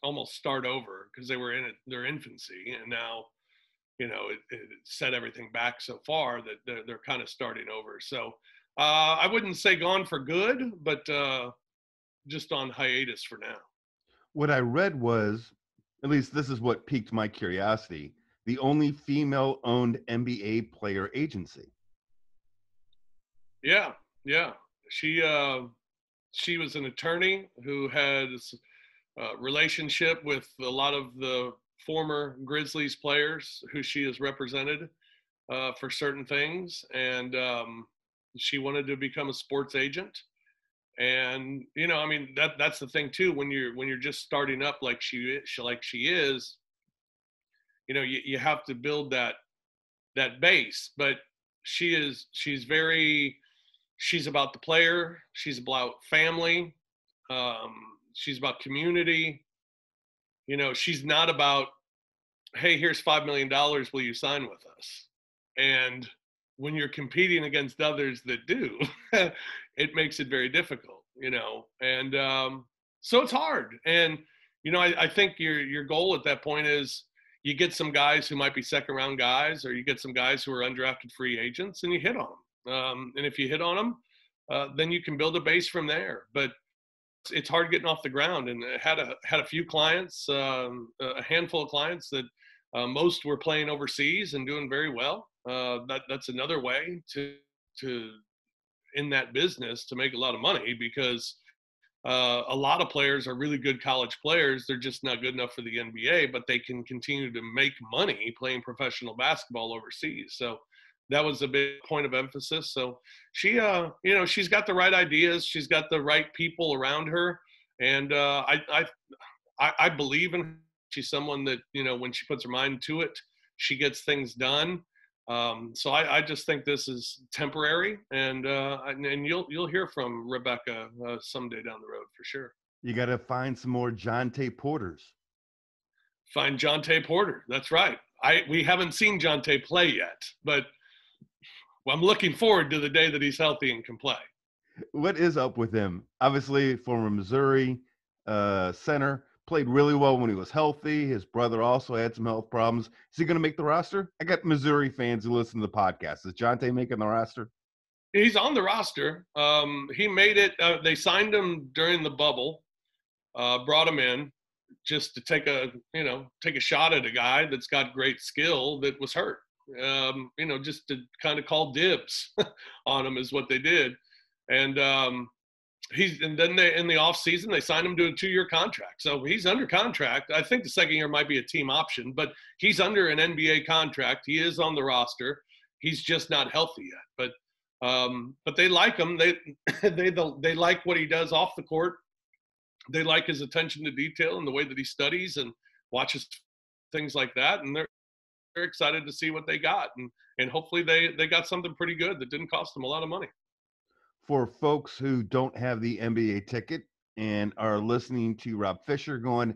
almost start over because they were in their infancy, and now it set everything back so far that they're kind of starting over. So I wouldn't say gone for good, but just on hiatus for now. What I read was, at least this is what piqued my curiosity, the only female-owned NBA player agency. Yeah, yeah. She was an attorney who had a relationship with a lot of the former Grizzlies players who she has represented for certain things, and she wanted to become a sports agent. And I mean, that's the thing too. When you're just starting up like she is, you have to build that base. But she's about the player. She's about family. Um, she's about community. She's not about, hey, here's $5 million. Will you sign with us? And when you're competing against others that do, it makes it very difficult, and so it's hard. And, I think your goal at that point is you get some guys who might be second round guys, or you get some guys who are undrafted free agents, and you hit on them. And if you hit on them, then you can build a base from there. But it's hard getting off the ground. And I had a few clients, a handful of clients that most were playing overseas and doing very well. That's another way to in that business to make a lot of money, because a lot of players are really good college players. They're just not good enough for the NBA, but they can continue to make money playing professional basketball overseas. So that was a big point of emphasis. So she, she's got the right ideas. She's got the right people around her. And I believe in her. She's someone that, when she puts her mind to it, she gets things done. So I just think this is temporary, and you'll hear from Rebecca someday down the road for sure. You got to find some more Jonte Porters. Find Jonte Porter. That's right. We haven't seen Jonte play yet, but I'm looking forward to the day that he's healthy and can play. What is up with him? Obviously, former Missouri center. Played really well when he was healthy. His brother also had some health problems. Is he going to make the roster? I got Missouri fans who listen to the podcast. Is Jonte making the roster? He's on the roster. He made it. They signed him during the bubble, brought him in just to take a shot at a guy that's got great skill that was hurt. Just to kind of call dibs on him is what they did. And then in the off season, they signed him to a 2-year contract. So he's under contract. I think the second year might be a team option, but he's under an NBA contract. He is on the roster. He's just not healthy yet, but they like him. They like what he does off the court. They like his attention to detail and the way that he studies and watches things like that. And they're excited to see what they got. And hopefully they got something pretty good that didn't cost them a lot of money. For folks who don't have the NBA ticket and are listening to Rob Fischer going,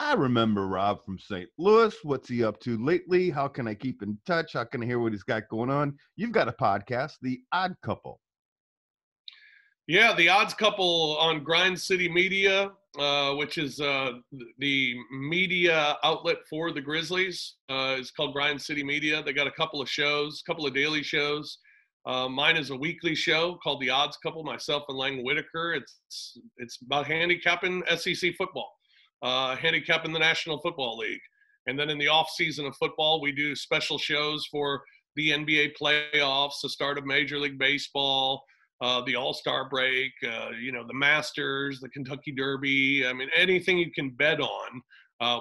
I remember Rob from St. Louis. What's he up to lately? How can I keep in touch? How can I hear what he's got going on? You've got a podcast, The Odd Couple. Yeah, The Odds Couple on Grind City Media, which is the media outlet for the Grizzlies. It's called Grind City Media. They got a couple of shows, a couple of daily shows. Mine is a weekly show called The Odds Couple, myself and Lang Whitaker. It's about handicapping SEC football, handicapping the National Football League. And then in the off season of football, we do special shows for the NBA playoffs, the start of Major League Baseball, the All-Star break, the Masters, the Kentucky Derby. I mean, anything you can bet on,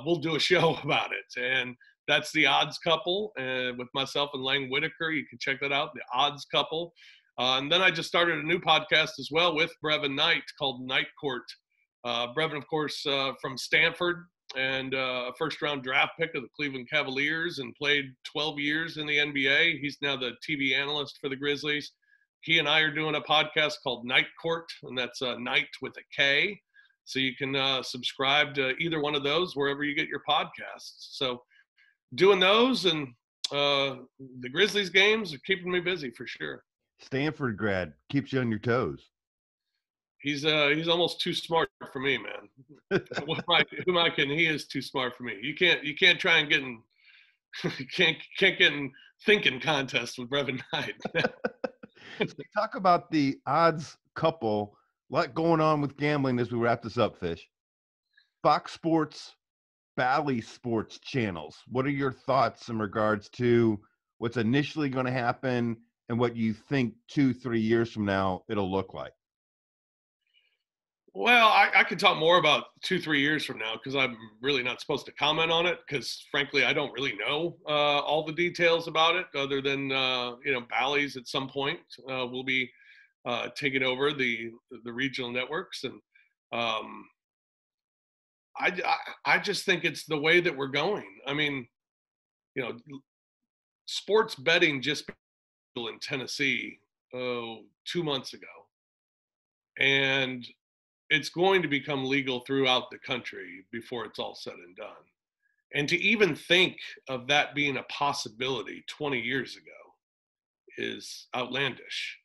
we'll do a show about it. And that's The Odds Couple with myself and Lang Whitaker. You can check that out, The Odds Couple. And then I just started a new podcast as well with Brevin Knight called Night Court. Brevin, of course, from Stanford, and a first-round draft pick of the Cleveland Cavaliers, and played 12 years in the NBA. He's now the TV analyst for the Grizzlies. He and I are doing a podcast called Night Court, and that's Night with a K. So you can subscribe to either one of those wherever you get your podcasts. So doing those, and the Grizzlies games are keeping me busy for sure. Stanford grad keeps you on your toes. He's almost too smart for me, man. Who am I kidding? He is too smart for me. You can't try and get in you can't get in thinking contest with Brevin Knight. So talk about the odds couple. A lot going on with gambling as we wrap this up, Fish. Fox Sports, Bally Sports channels. What are your thoughts in regards to what's initially going to happen and what you think 2-3 years from now it'll look like? Well, I could talk more about 2-3 years from now because I'm really not supposed to comment on it because, frankly, I don't really know all the details about it other than, Bally's at some point will be taking over the regional networks. And I just think it's the way that we're going. I mean, you know, sports betting just began in Tennessee 2 months ago. And it's going to become legal throughout the country before it's all said and done. And to even think of that being a possibility 20 years ago is outlandish.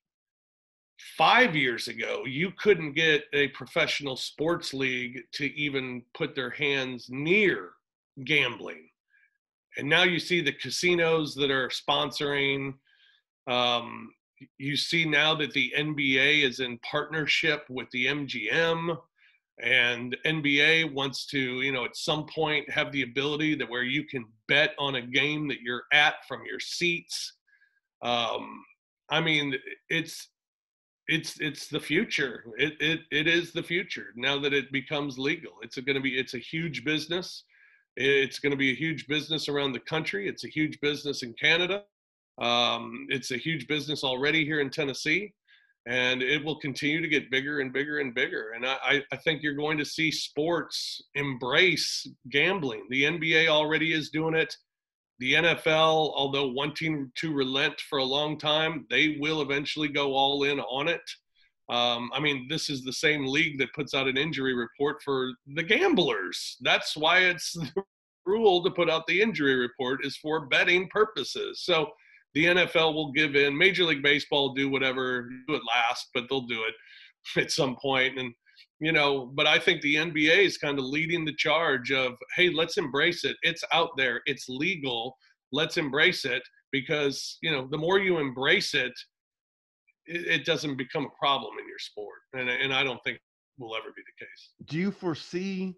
5 years ago, you couldn't get a professional sports league to even put their hands near gambling. And now you see the casinos that are sponsoring. You see now that the NBA is in partnership with the MGM, and NBA wants to, at some point have the ability that where you can bet on a game that you're at from your seats. I mean, it's the future. It is the future now that it becomes legal. It's a huge business. It's going to be a huge business around the country. It's a huge business in Canada. It's a huge business already here in Tennessee, and it will continue to get bigger and bigger and bigger. And I think you're going to see sports embrace gambling. The NBA already is doing it. The NFL, although wanting to relent for a long time, they will eventually go all in on it. I mean, this is the same league that puts out an injury report for the gamblers. That's why it's the rule to put out the injury report is for betting purposes. So the NFL will give in. Major League Baseball do whatever, do it last, but they'll do it at some point. And, but I think the NBA is kind of leading the charge of, hey, let's embrace it. It's out there. It's legal. Let's embrace it because, the more you embrace it, it doesn't become a problem in your sport. And I don't think will ever be the case. Do you foresee,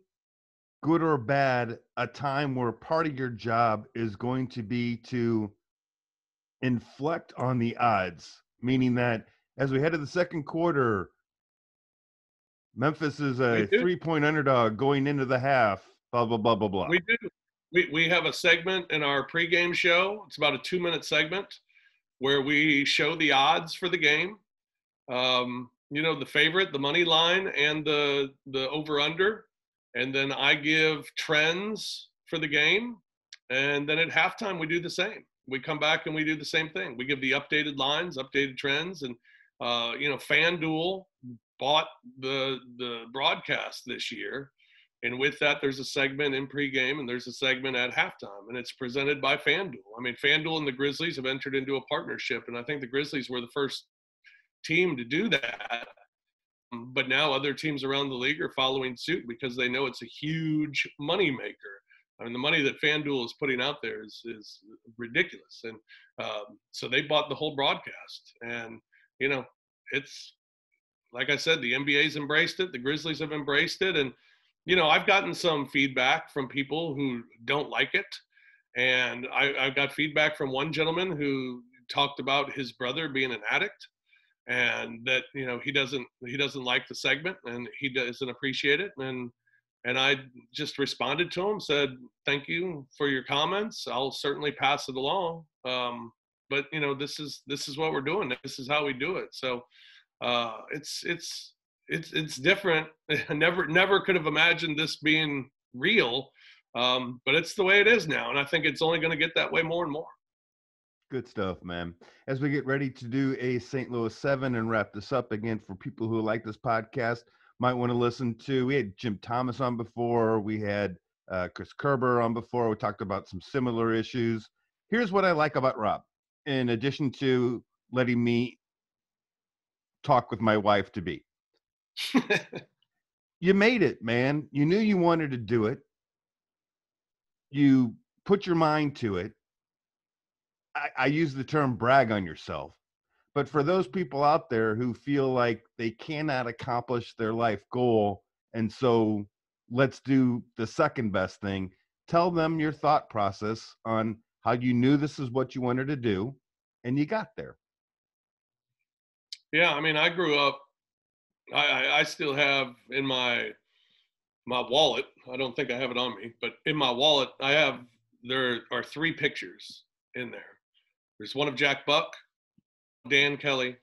good or bad, a time where part of your job is going to be to inflect on the odds, meaning that as we head to the second quarter, Memphis is a 3-point underdog going into the half, blah, blah, blah, blah, blah. We do. We have a segment in our pregame show. It's about a 2-minute segment where we show the odds for the game. The favorite, the money line, and the over-under. And then I give trends for the game. And then at halftime, we do the same. We come back and we do the same thing. We give the updated lines, updated trends. And, FanDuel bought the broadcast this year. And with that, there's a segment in pregame and there's a segment at halftime. And it's presented by FanDuel. I mean, FanDuel and the Grizzlies have entered into a partnership. And I think the Grizzlies were the first team to do that. But now other teams around the league are following suit because they know it's a huge moneymaker. I mean, the money that FanDuel is putting out there is ridiculous. And so they bought the whole broadcast. And, it's, like I said, the NBA's embraced it. The Grizzlies have embraced it. And, I've gotten some feedback from people who don't like it. And I've got feedback from one gentleman who talked about his brother being an addict and that, he doesn't like the segment and he doesn't appreciate it. And I just responded to him, said, thank you for your comments. I'll certainly pass it along. But this is what we're doing. This is how we do it. So it's different. I never could have imagined this being real. But it's the way it is now. And I think it's only going to get that way more and more. Good stuff, man. As we get ready to do a St. Louis 7 and wrap this up again, for people who like this podcast, might want to listen to, we had Jim Thomas on before. We had Chris Kerber on before. We talked about some similar issues. Here's what I like about Rob. In addition to letting me talk with my wife to be, You made it, man. You knew you wanted to do it. You put your mind to it. I use the term brag on yourself. But for those people out there who feel like they cannot accomplish their life goal, and so let's do the second best thing, tell them your thought process on how you knew this is what you wanted to do and you got there. Yeah, I mean, I grew up, I still have in my wallet, I don't think I have it on me, but in my wallet, there are 3 pictures in there. There's one of Jack Buck, Dan Kelly,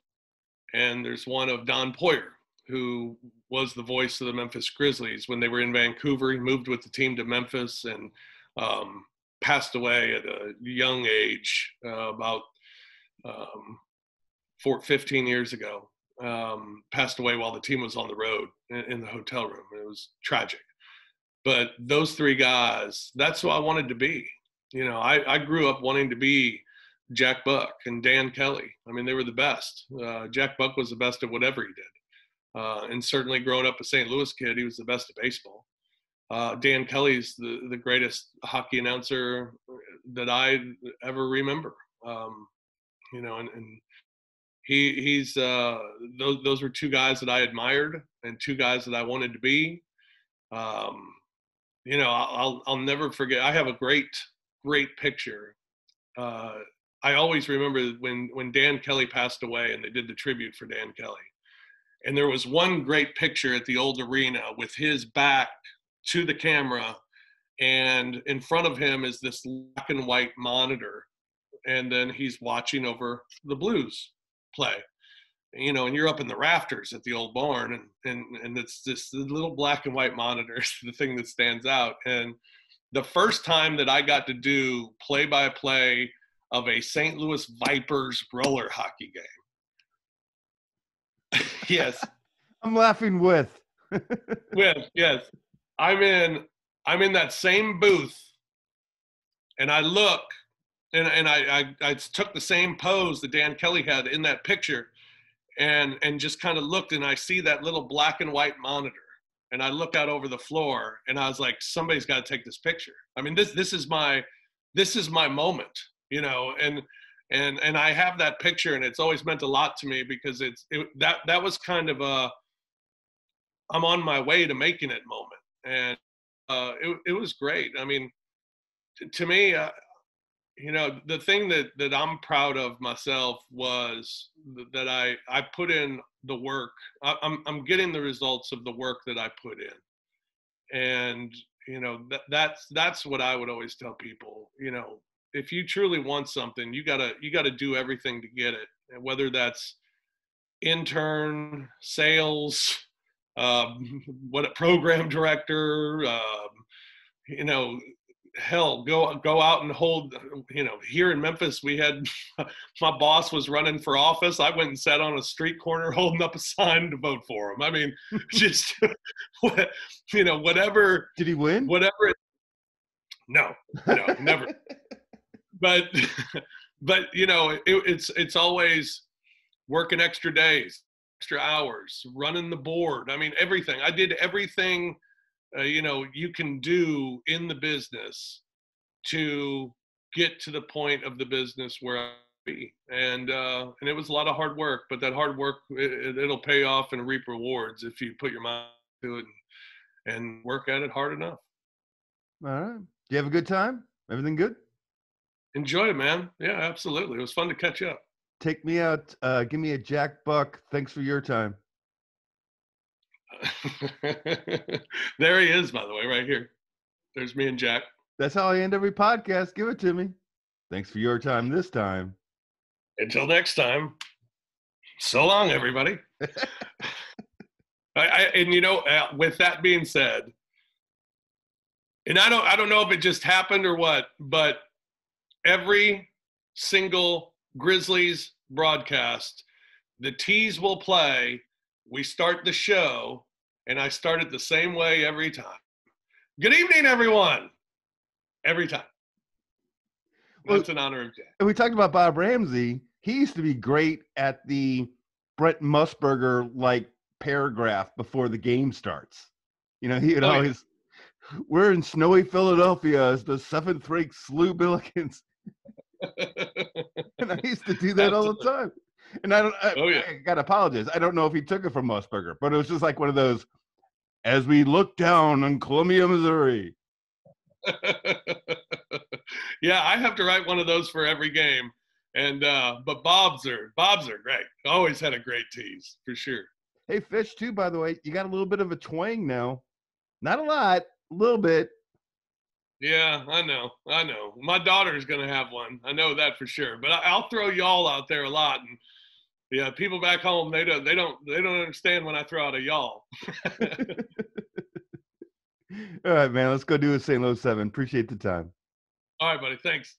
and there's one of Don Poyer, who was the voice of the Memphis Grizzlies when they were in Vancouver. He moved with the team to Memphis and passed away at a young age, about 15 years ago. Passed away while the team was on the road in the hotel room. It was tragic. But those 3 guys, that's who I wanted to be. You know, I grew up wanting to be Jack Buck and Dan Kelly. I mean, they were the best. Jack Buck was the best at whatever he did. And certainly growing up a St. Louis kid, he was the best at baseball. Dan Kelly's the greatest hockey announcer that I ever remember. You know, and he's those were 2 guys that I admired and 2 guys that I wanted to be. You know, I'll never forget. I have a great picture. I always remember when Dan Kelly passed away and they did the tribute for Dan Kelly. And there was one great picture at the old arena with his back to the camera, and in front of him is this black and white monitor, and then he's watching over the Blues play. You know, and you're up in the rafters at the old barn, and it's this little black and white monitor is the thing that stands out. And the first time that I got to do play-by-play of a St. Louis Vipers roller hockey game. Yes. I'm laughing with. Yes. I'm in that same booth, and I look, and I took the same pose that Dan Kelly had in that picture, and just kind of looked, and I see that little black and white monitor, and I look out over the floor, and I was like, somebody's got to take this picture. I mean, this is my moment, you know, and I have that picture, and it's always meant a lot to me because that was kind of I'm on my way to making it moment, and it was great. I mean, to me, you know, the thing that I'm proud of myself was that I put in the work. I'm getting the results of the work that I put in, and you know, that's what I would always tell people. You know, if you truly want something, you gotta do everything to get it, and whether that's intern, sales, what a program director, you know, hell, go out and hold, you know, here in Memphis, we had, my boss was running for office. I went and sat on a street corner holding up a sign to vote for him. I mean, just, you know, whatever. Did he win? Whatever. No, never. But you know, it's always working extra days, extra hours, running the board. I mean, everything. I did everything, you know, you can do in the business to get to the point of the business where I be. And it was a lot of hard work, but that hard work, it'll pay off and reap rewards if you put your mind to it and work at it hard enough. All right. Do you have a good time? Everything good? Enjoy it, man. Yeah, absolutely. It was fun to catch up. Take me out. Give me a Jack Buck. Thanks for your time. There he is, by the way, right here. There's me and Jack. That's how I end every podcast. Give it to me. Thanks for your time this time. Until next time. So long, everybody. And you know, with that being said, and I don't know if it just happened or what, but every single Grizzlies broadcast, the tease will play. We start the show, and I start it the same way every time. Good evening, everyone. Every time. That's an honor of Jack. And we talked about Bob Ramsey. He used to be great at the Brent Musburger, like, paragraph before the game starts. You know, he would Oh, yeah. always, we're in snowy Philadelphia as the 7th-ranked SLU Billikens. And I used to do that all the time. And Oh, yeah. I got to apologize. I don't know if he took it from Musburger, but it was just like one of those, as we look down on Columbia, Missouri. Yeah, I have to write one of those for every game. And but Bob's are great. Always had a great tease for sure. Hey, Fish, too, by the way, you got a little bit of a twang now. Not a lot, a little bit. Yeah, I know. My daughter's gonna have one. I know that for sure. But I'll throw y'all out there a lot, and yeah, people back home they don't understand when I throw out a y'all. All right, man. Let's go do a St. Louis 7. Appreciate the time. All right, buddy. Thanks.